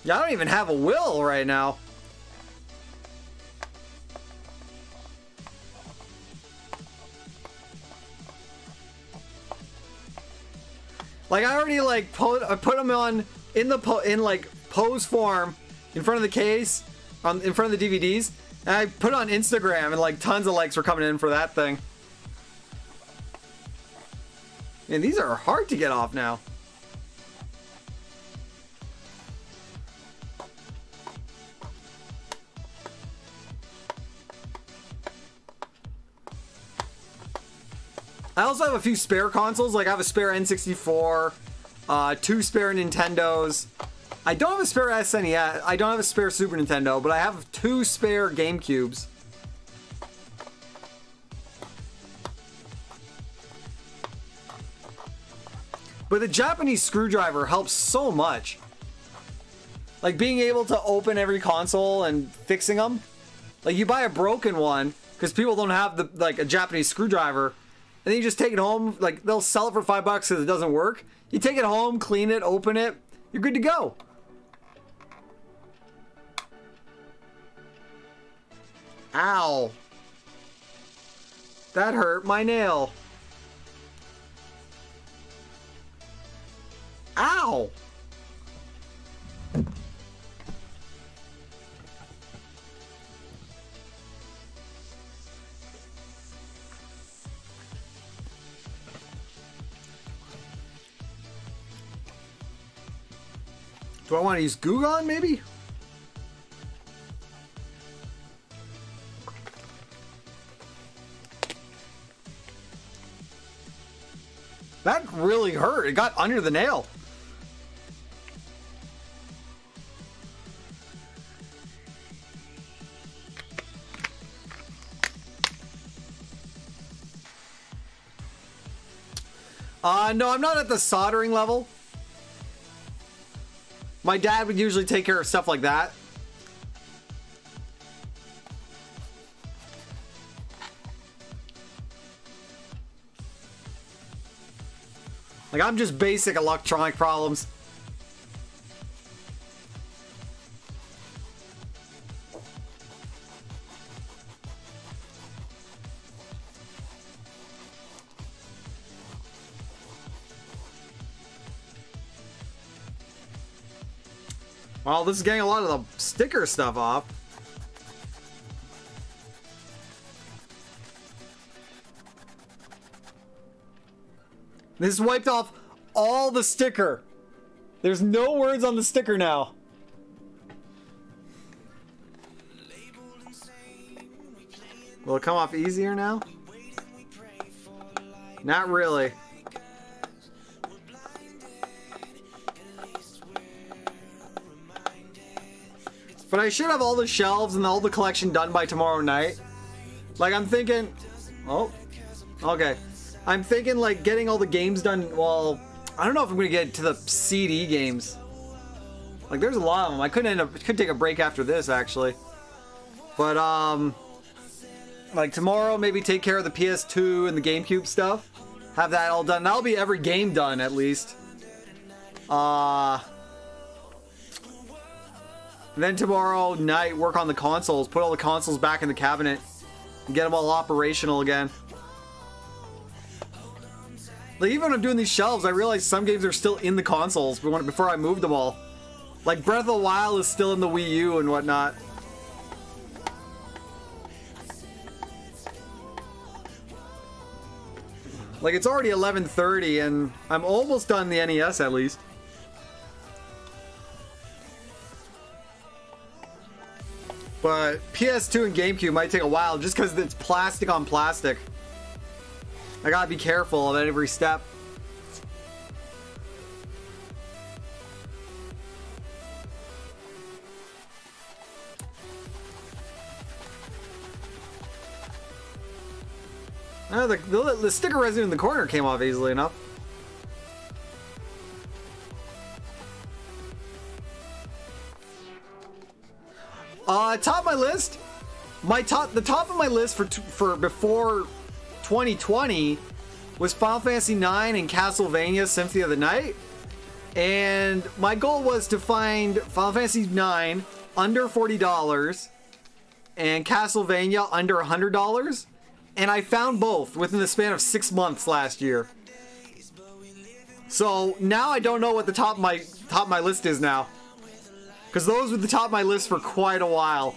Yeah, I don't even have a will right now. Like, I already, like, I put them on in like pose form in front of the case, in front of the DVDs, and I put it on Instagram, and, like, tons of likes were coming in for that thing. And these are hard to get off now. I also have a few spare consoles. Like, I have a spare N64, 2 spare Nintendos. I don't have a spare SNES. I don't have a spare Super Nintendo, but I have 2 spare GameCubes. But the Japanese screwdriver helps so much. Like, being able to open every console and fixing them. Like, you buy a broken one, because people don't have a Japanese screwdriver. And then you just take it home, like, they'll sell it for $5 because it doesn't work. You take it home, clean it, open it, you're good to go. Ow. That hurt my nail. Ow. Do I want to use Gugon, maybe? That really hurt. It got under the nail. No, I'm not at the soldering level. My dad would usually take care of stuff like that. Like, I'm just basic electronic problems. Well, this is getting a lot of the sticker stuff off. This wiped off all the sticker. There's no words on the sticker now. Will it come off easier now? Not really. But I should have all the shelves and all the collection done by tomorrow night. Like, I'm thinking... Oh. Okay. I'm thinking, like, getting all the games done... Well, I don't know if I'm going to get to the CD games. Like, there's a lot of them. I could take a break after this, actually. But, like, tomorrow, maybe take care of the PS2 and the GameCube stuff. Have that all done. That'll be every game done, at least. Then tomorrow night, work on the consoles. Put all the consoles back in the cabinet. And get them all operational again. Like, even when I'm doing these shelves, I realize some games are still in the consoles before I moved them all. Like, Breath of the Wild is still in the Wii U and whatnot. Like, it's already 11:30 and I'm almost done the NES at least. But PS2 and GameCube might take a while just because it's plastic on plastic. I gotta be careful at every step. The sticker residue in the corner came off easily enough. Top of my list. The top of my list for before 2020 was Final Fantasy IX and Castlevania Symphony of the Night. And my goal was to find Final Fantasy IX under $40 and Castlevania under $100. And I found both within the span of 6 months last year. So now I don't know what the top of my list is now. Because those were the top of my list for quite a while.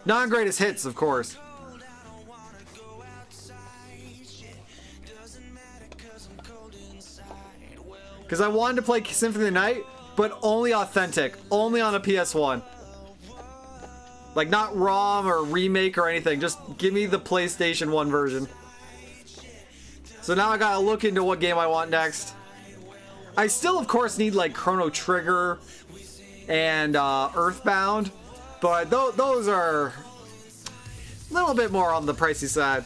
Non-greatest hits, of course. Because I wanted to play Symphony of the Night, but only authentic. Only on a PS1. Like, not ROM or remake or anything. Just give me the PlayStation 1 version. So now I gotta look into what game I want next. I still, of course, need, like, Chrono Trigger and Earthbound. But those are a little bit more on the pricey side.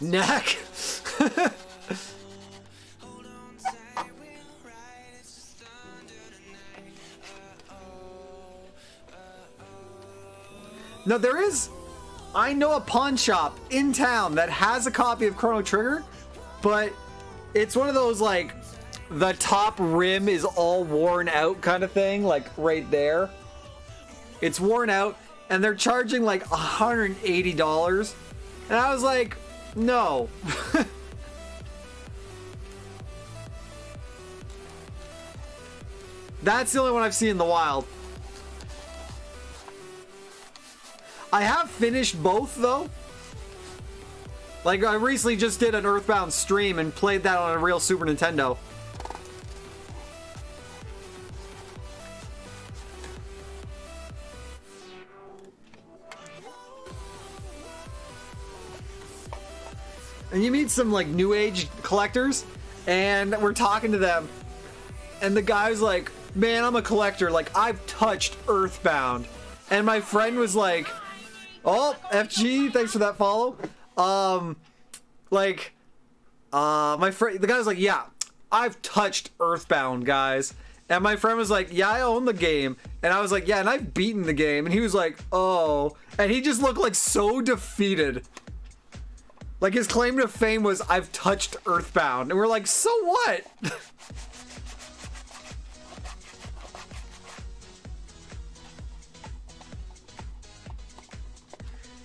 Neck. No, there is. I know a pawn shop in town that has a copy of Chrono Trigger, but it's one of those like the top rim is all worn out kind of thing, like right there. It's worn out, and they're charging like $180. And I was like, no. That's the only one I've seen in the wild. I have finished both though. Like I recently just did an Earthbound stream and played that on a real Super Nintendo. And you meet some like new age collectors and we're talking to them and the guy's like, man, I'm a collector, like I've touched Earthbound. And my friend was like, oh, FG, thanks for that follow. My friend, the guy was like, yeah, I've touched Earthbound, guys. And my friend was like, yeah, I own the game. And I was like, yeah, and I've beaten the game. And he was like, oh. And he just looked like so defeated. Like his claim to fame was, I've touched Earthbound. And we're like, so what?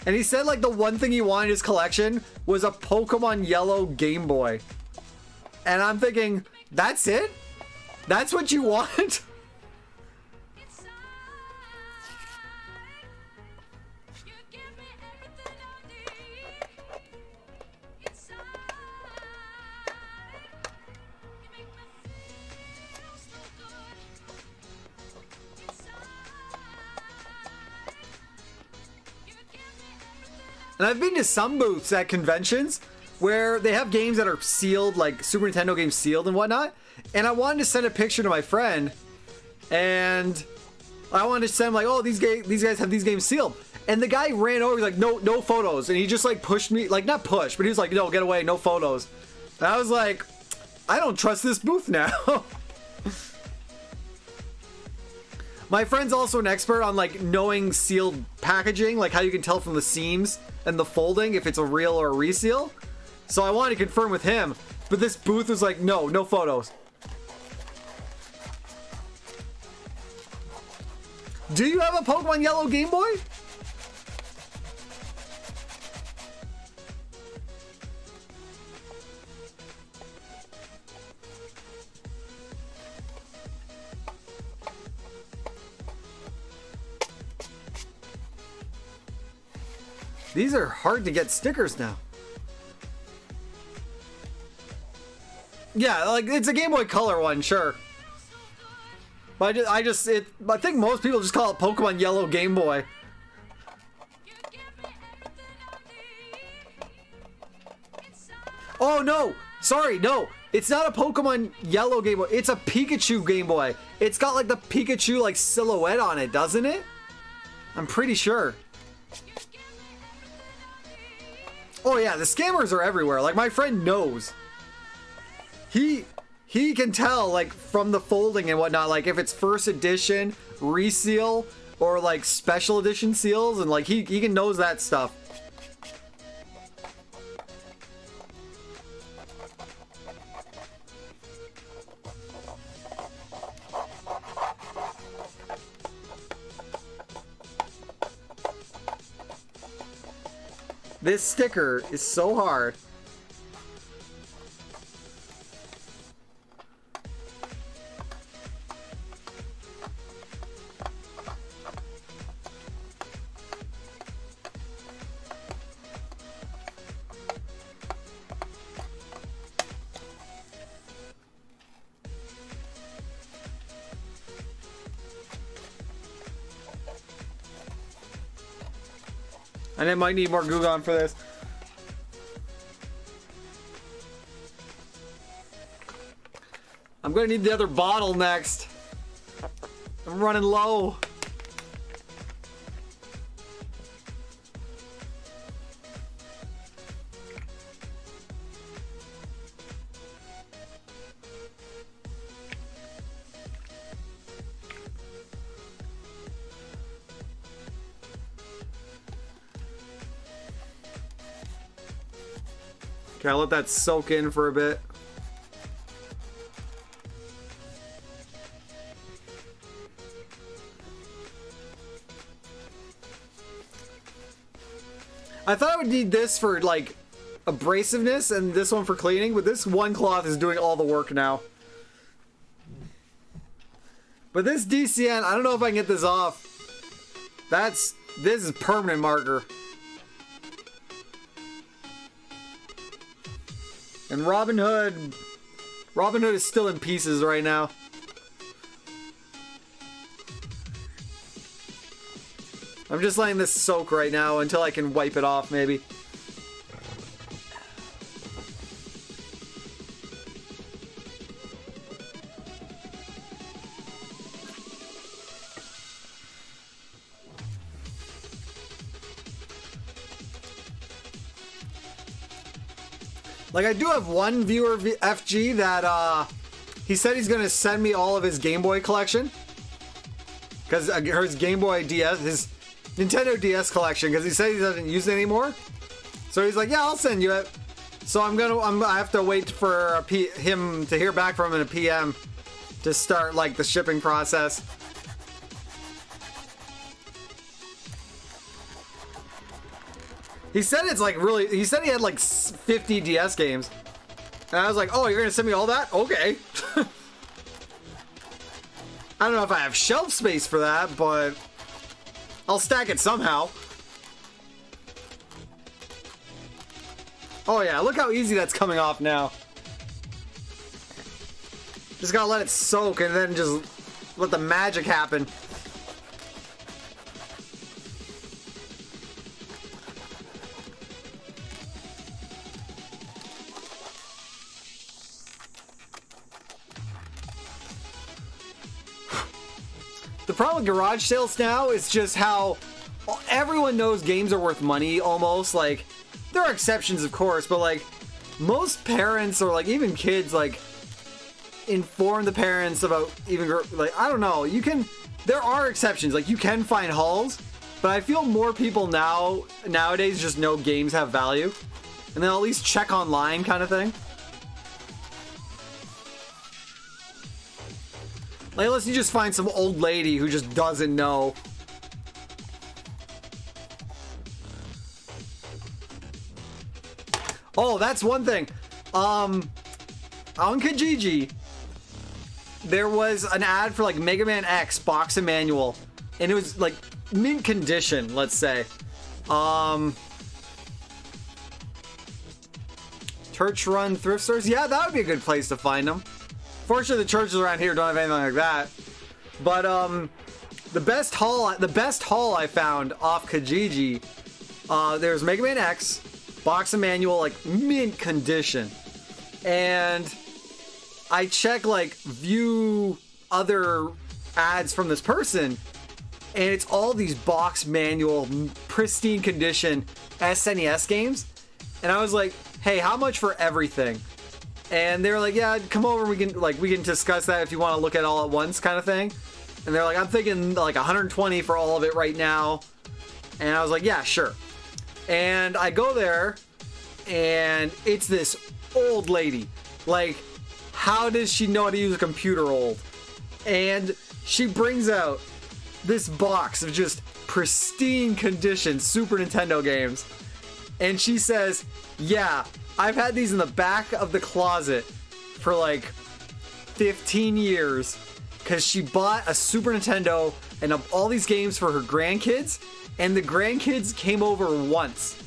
And he said like the one thing he wanted in his collection was a Pokemon Yellow Game Boy. And I'm thinking, that's it? That's what you want? And I've been to some booths at conventions where they have games that are sealed, like Super Nintendo games sealed and whatnot. And I wanted to send a picture to my friend, and I wanted to send him like, oh, these guys have these games sealed. And the guy ran over, he's like, no photos. And he just like pushed me, like not push, but he was like, no, get away, no photos. And I was like, I don't trust this booth now. My friend's also an expert on like knowing sealed packaging, like how you can tell from the seams and the folding if it's a real or a reseal. So I wanted to confirm with him, but this booth was like, no photos. Do you have a Pokemon Yellow Game Boy? These are hard to get stickers now. Yeah, like it's a Game Boy Color one, sure. But I think most people just call it Pokemon Yellow Game Boy. Oh no, sorry, no. It's not a Pokemon Yellow Game Boy. It's a Pikachu Game Boy. It's got like the Pikachu like silhouette on it, doesn't it? I'm pretty sure. Oh yeah, the scammers are everywhere. Like my friend knows. He can tell like from the folding and whatnot, like if it's first edition, reseal, or like special edition seals, and like he can knows that stuff. This sticker is so hard. And I might need more Glugon for this. I'm gonna need the other bottle next. I'm running low. Okay, I'll let that soak in for a bit. I thought I would need this for, like, abrasiveness and this one for cleaning, but this one cloth is doing all the work now. But this DCN, I don't know if I can get this off. This is permanent marker. And Robin Hood is still in pieces right now. I'm just letting this soak right now until I can wipe it off, maybe. Like, I do have one viewer, FG, that, he said he's gonna send me all of his Game Boy collection. Because his Game Boy DS, his Nintendo DS collection, because he said he doesn't use it anymore. So he's like, yeah, I'll send you it. So I have to wait for him to hear back from him in a PM to start, like, the shipping process. He said it's like really, he said he had like 50 DS games. And I was like, oh, you're gonna send me all that? Okay. I don't know if I have shelf space for that, but I'll stack it somehow. Oh yeah, look how easy that's coming off now. Just gotta let it soak and then just let the magic happen. The problem with garage sales now is just how everyone knows games are worth money almost. Like, there are exceptions, of course, but like most parents or like even kids like inform the parents about even like, I don't know, there are exceptions, like you can find hauls, but I feel more people nowadays just know games have value and they'll at least check online kind of thing. Like, unless you just find some old lady who just doesn't know. Oh, that's one thing. On Kijiji, there was an ad for like Mega Man X box and manual, and it was like mint condition, let's say. Church run thrift stores, yeah, that would be a good place to find them. Fortunately, the churches around here don't have anything like that. But the best haul I found off Kijiji, there's Mega Man X, box and manual, like mint condition, and I check like view other ads from this person, and it's all these box manual, pristine condition SNES games, and I was like, hey, how much for everything? And they were like, yeah, come over, we can discuss that if you want to look at it all at once kind of thing. And they're like, I'm thinking like 120 for all of it right now. And I was like, yeah, sure. And I go there, and it's this old lady. Like, how does she know how to use a computer old? And she brings out this box of just pristine condition Super Nintendo games. And she says, yeah, I've had these in the back of the closet for like 15 years because she bought a Super Nintendo and all these games for her grandkids, and the grandkids came over once.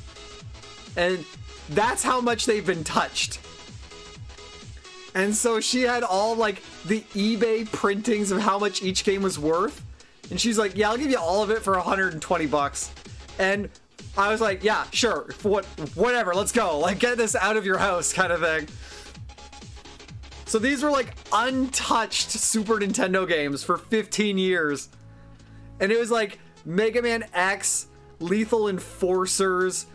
And that's how much they've been touched. And so she had all like the eBay printings of how much each game was worth. And she's like, yeah, I'll give you all of it for 120 bucks. And I was like, yeah, sure, whatever, let's go. Like, get this out of your house kind of thing. So these were like untouched Super Nintendo games for 15 years. And it was like Mega Man X, Lethal Enforcers,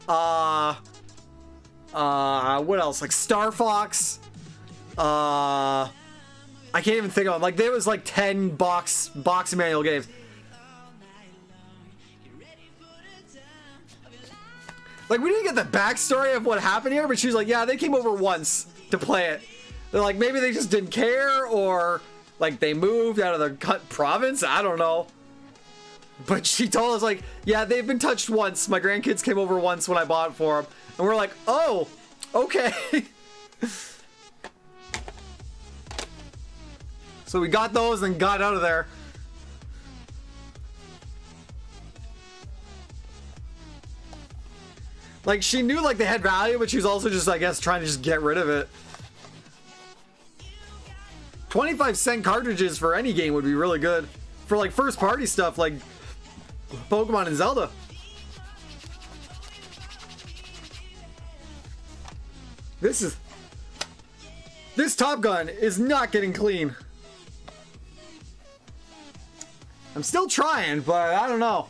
what else? Like Star Fox. I can't even think of them. Like, there was like 10 box manual games. Like, we didn't get the backstory of what happened here, but she was like, yeah, they came over once to play it. They're like, maybe they just didn't care, or like they moved out of the cut province. I don't know. But she told us, like, yeah, they've been touched once. My grandkids came over once when I bought it for them. And we're like, oh, okay. So we got those and got out of there. Like, she knew, like, they had value, but she was also just, I guess, trying to just get rid of it. 25-cent cartridges for any game would be really good. For, like, first-party stuff, like Pokemon and Zelda. This Top Gun is not getting clean. I'm still trying, but I don't know.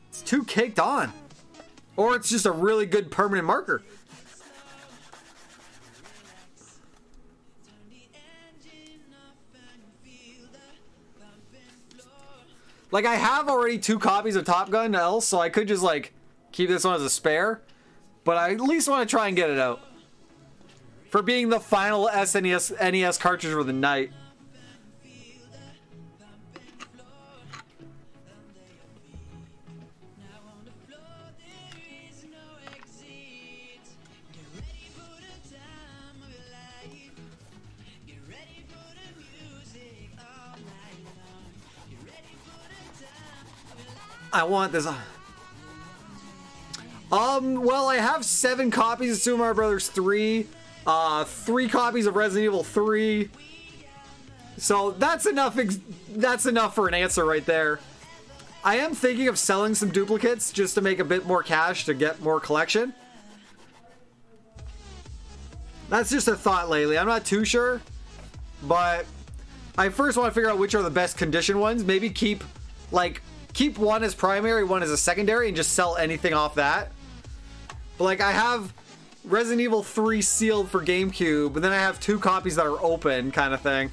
It's too caked on. Or it's just a really good permanent marker. Like, I have already 2 copies of Top Gun L, so I could just, like, keep this one as a spare. But I at least want to try and get it out. For being the final NES cartridge for the night. I want this. Well, I have 7 copies of Super Mario Brothers 3, 3 copies of Resident Evil 3. So that's enough. That's enough for an answer right there. I am thinking of selling some duplicates just to make a bit more cash to get more collection. That's just a thought lately. I'm not too sure, but I first want to figure out which are the best condition ones. Maybe keep one as primary, one as a secondary, and just sell anything off that. But like, I have Resident Evil 3 sealed for GameCube, but then I have 2 copies that are open, kind of thing.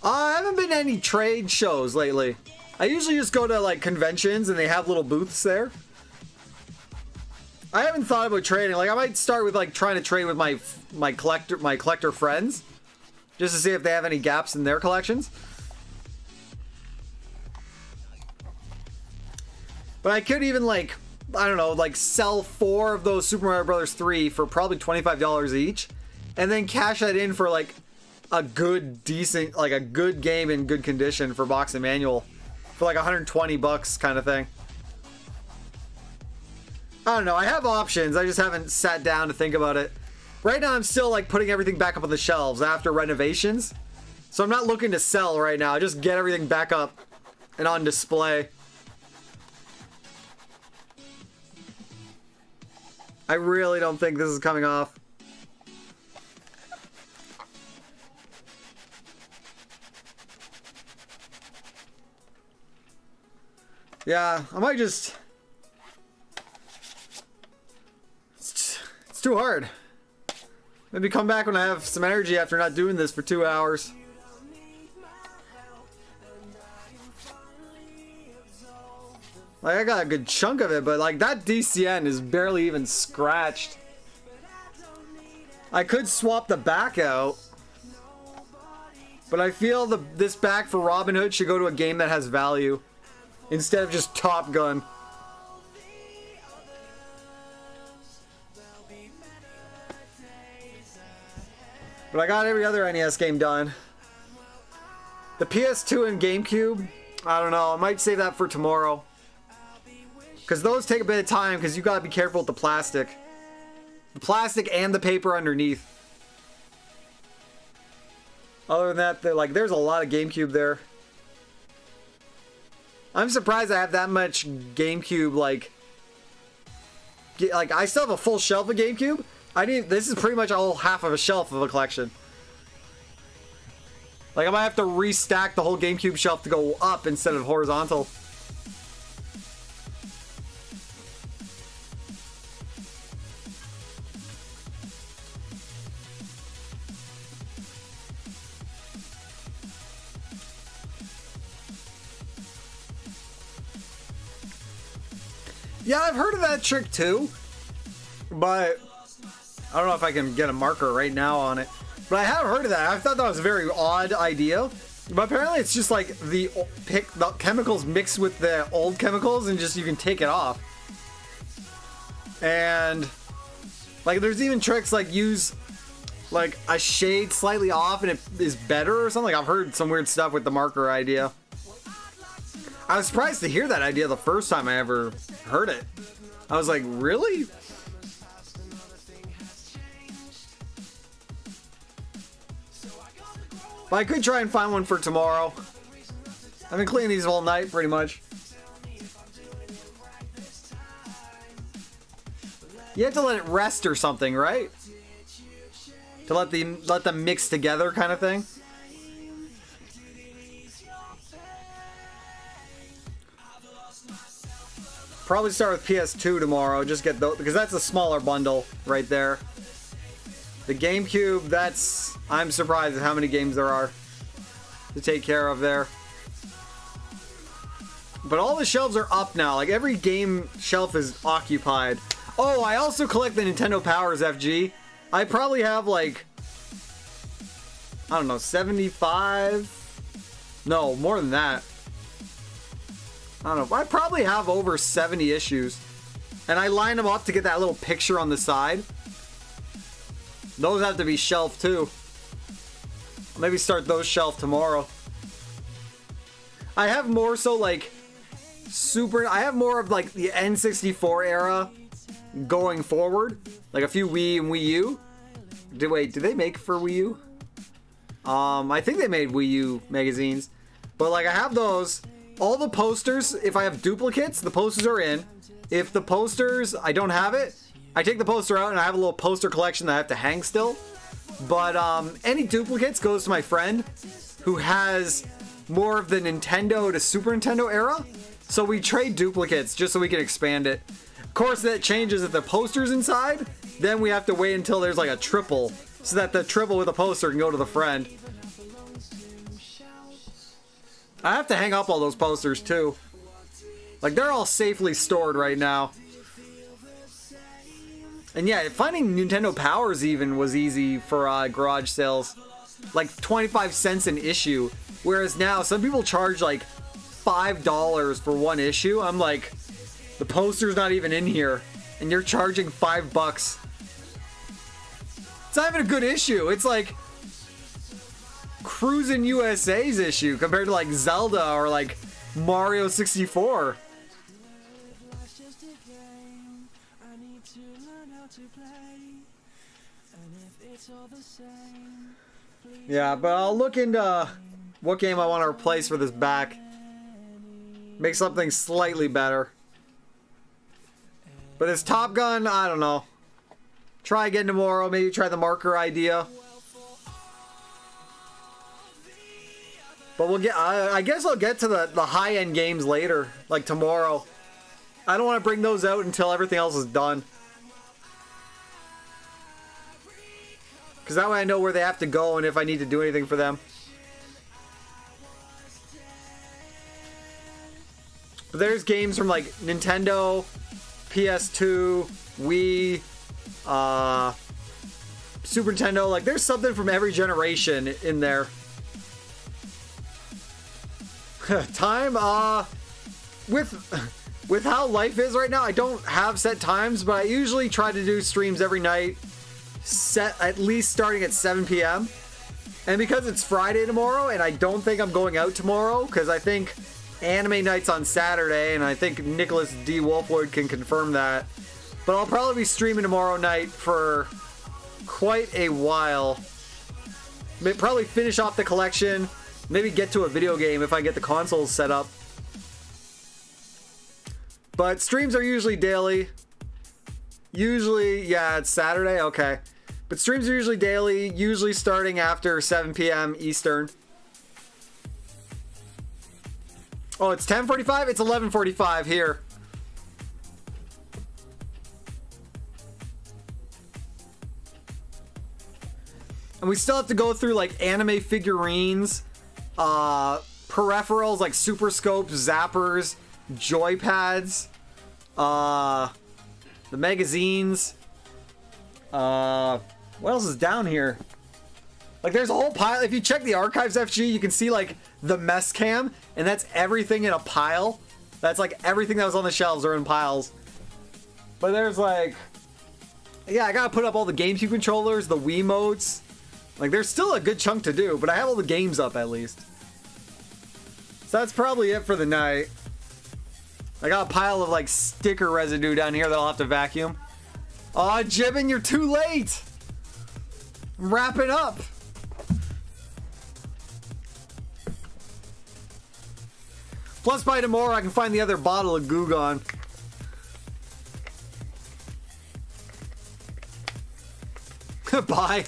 I haven't been to any trade shows lately. I usually just go to like conventions and they have little booths there. I haven't thought about trading. Like, I might start with like trying to trade with my collector friends, just to see if they have any gaps in their collections. But I could even like, I don't know, like sell 4 of those Super Mario Brothers 3 for probably $25 each, and then cash that in for like a good, decent, like a good game in good condition for box and manual for like 120 bucks kind of thing. I don't know, I have options, I just haven't sat down to think about it. Right now I'm still like putting everything back up on the shelves after renovations. So I'm not looking to sell right now, just get everything back up and on display. I really don't think this is coming off. Yeah, I might just... It's too hard. Maybe come back when I have some energy after not doing this for 2 hours. Like, I got a good chunk of it, but like that DCN is barely even scratched. I could swap the back out, but I feel this back for Robin Hood should go to a game that has value instead of just Top Gun. But I got every other NES game done. The PS2 and GameCube, I don't know, I might save that for tomorrow. Because those take a bit of time, because you gotta be careful with the plastic. The plastic and the paper underneath. Other than that, there's a lot of GameCube there. I'm surprised I have that much GameCube, like I still have a full shelf of GameCube. This is pretty much all half of a shelf of a collection. Like, I might have to restack the whole GameCube shelf to go up instead of horizontal. Yeah, I've heard of that trick too, but I don't know if I can get a marker right now on it. But I have heard of that. I thought that was a very odd idea. But apparently it's just like the chemicals mixed with the old chemicals and just you can take it off. And like there's even tricks like use like a shade slightly off and it is better or something. Like I've heard some weird stuff with the marker idea. I was surprised to hear that idea the first time I ever heard it. I was like, really? But I could try and find one for tomorrow. I've been cleaning these all night, pretty much. You have to let it rest or something, right? To let them mix together, kind of thing. Probably start with PS2 tomorrow. Just get those because that's a smaller bundle right there. The GameCube, that's... I'm surprised at how many games there are to take care of there. But all the shelves are up now. Like every game shelf is occupied. Oh, I also collect the Nintendo Powers FG. I probably have like... I don't know, 75? No, more than that. I don't know. I probably have over 70 issues. And I line them up to get that little picture on the side. Those have to be shelved too. Maybe start those shelved tomorrow. I have more so like I have more of like the N64 era going forward. Like a few Wii and Wii U. Wait, did they make for Wii U? I think they made Wii U magazines. But like I have those. All the posters, if I have duplicates, the posters are in. If the posters, I don't have it, I take the poster out and I have a little poster collection that I have to hang still. But any duplicates goes to my friend who has more of the Nintendo to Super Nintendo era. So we trade duplicates just so we can expand it. Of course, that changes if the poster's inside. Then we have to wait until there's like a triple so that the triple with a poster can go to the friend. I have to hang up all those posters too. Like they're all safely stored right now. And yeah, finding Nintendo Powers even was easy for garage sales. Like 25 cents an issue. Whereas now some people charge like $5 for one issue. I'm like, the poster's not even in here. And you're charging $5. It's not even a good issue. It's like Cruisin' USA's issue compared to like Zelda or like Mario 64. Yeah, but I'll look into what game I want to replace for this back. Make something slightly better. But this Top Gun, I don't know. Try again tomorrow. Maybe try the marker idea. But we'll get. I guess I'll get to the high-end games later, like tomorrow. I don't want to bring those out until everything else is done. Because that way I know where they have to go and if I need to do anything for them. But there's games from like Nintendo, PS2, Wii, Super Nintendo. Like there's something from every generation in there. Time, with how life is right now, I don't have set times, but I usually try to do streams every night, set at least starting at 7 p.m. And because it's Friday tomorrow, and I don't think I'm going out tomorrow, because I think anime night's on Saturday, and I think Nicholas D. Wolfwood can confirm that. But I'll probably be streaming tomorrow night for quite a while. Probably finish off the collection. Maybe get to a video game if I get the consoles set up. But streams are usually daily. Usually, yeah, it's Saturday, okay. But streams are usually daily, usually starting after 7 p.m. Eastern. Oh, it's 10:45? It's 11:45 here. And we still have to go through like anime figurines, peripherals like super scopes, zappers, joypads, The magazines. What else is down here? Like, there's a whole pile. If you check the archives FG, you can see, like, the mess cam, and that's everything in a pile. That's, like, everything that was on the shelves are in piles. But there's, like... Yeah, I gotta put up all the GameCube controllers, the Wiimotes. Like, there's still a good chunk to do, but I have all the games up, at least. So that's probably it for the night. I got a pile of, like, sticker residue down here that I'll have to vacuum. Aw, Jibbin, you're too late! I'm wrapping up! Plus, by tomorrow, I can find the other bottle of Goo Gone. Bye.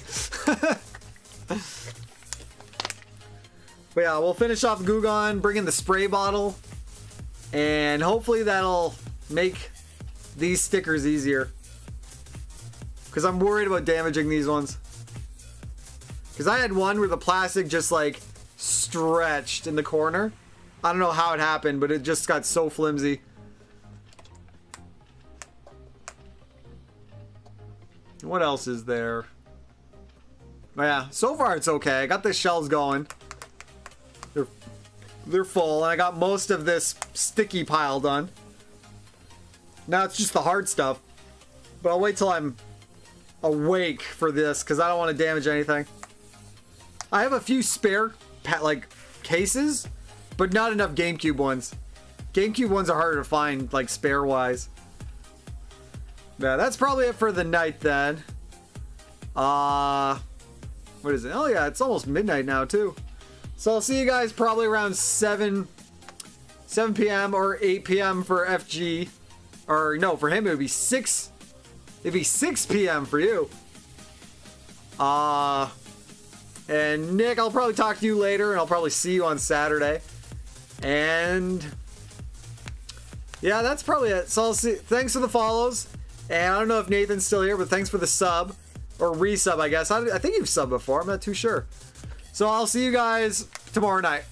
But yeah, we'll finish off Goo Gone, bring in the spray bottle, and hopefully that'll make these stickers easier. Because I'm worried about damaging these ones. Because I had one where the plastic just like stretched in the corner. I don't know how it happened, but it just got so flimsy. What else is there? But yeah, so far it's okay. I got the shells going. They're full, and I got most of this sticky pile done. Now it's just the hard stuff. But I'll wait till I'm awake for this, because I don't want to damage anything. I have a few spare, like, cases, but not enough GameCube ones. GameCube ones are harder to find, like, spare-wise. Yeah, that's probably it for the night, then. What is it? Oh, yeah, it's almost midnight now, too. So I'll see you guys probably around 7 p.m. or 8 p.m. for FG. Or, no, for him it would be 6. It'd be 6 p.m. for you. And Nick, I'll probably talk to you later, and I'll probably see you on Saturday. And yeah, that's probably it. So I'll see. Thanks for the follows. And I don't know if Nathan's still here, but thanks for the sub. Or resub, I guess. I think you've subbed before. I'm not too sure. So I'll see you guys tomorrow night.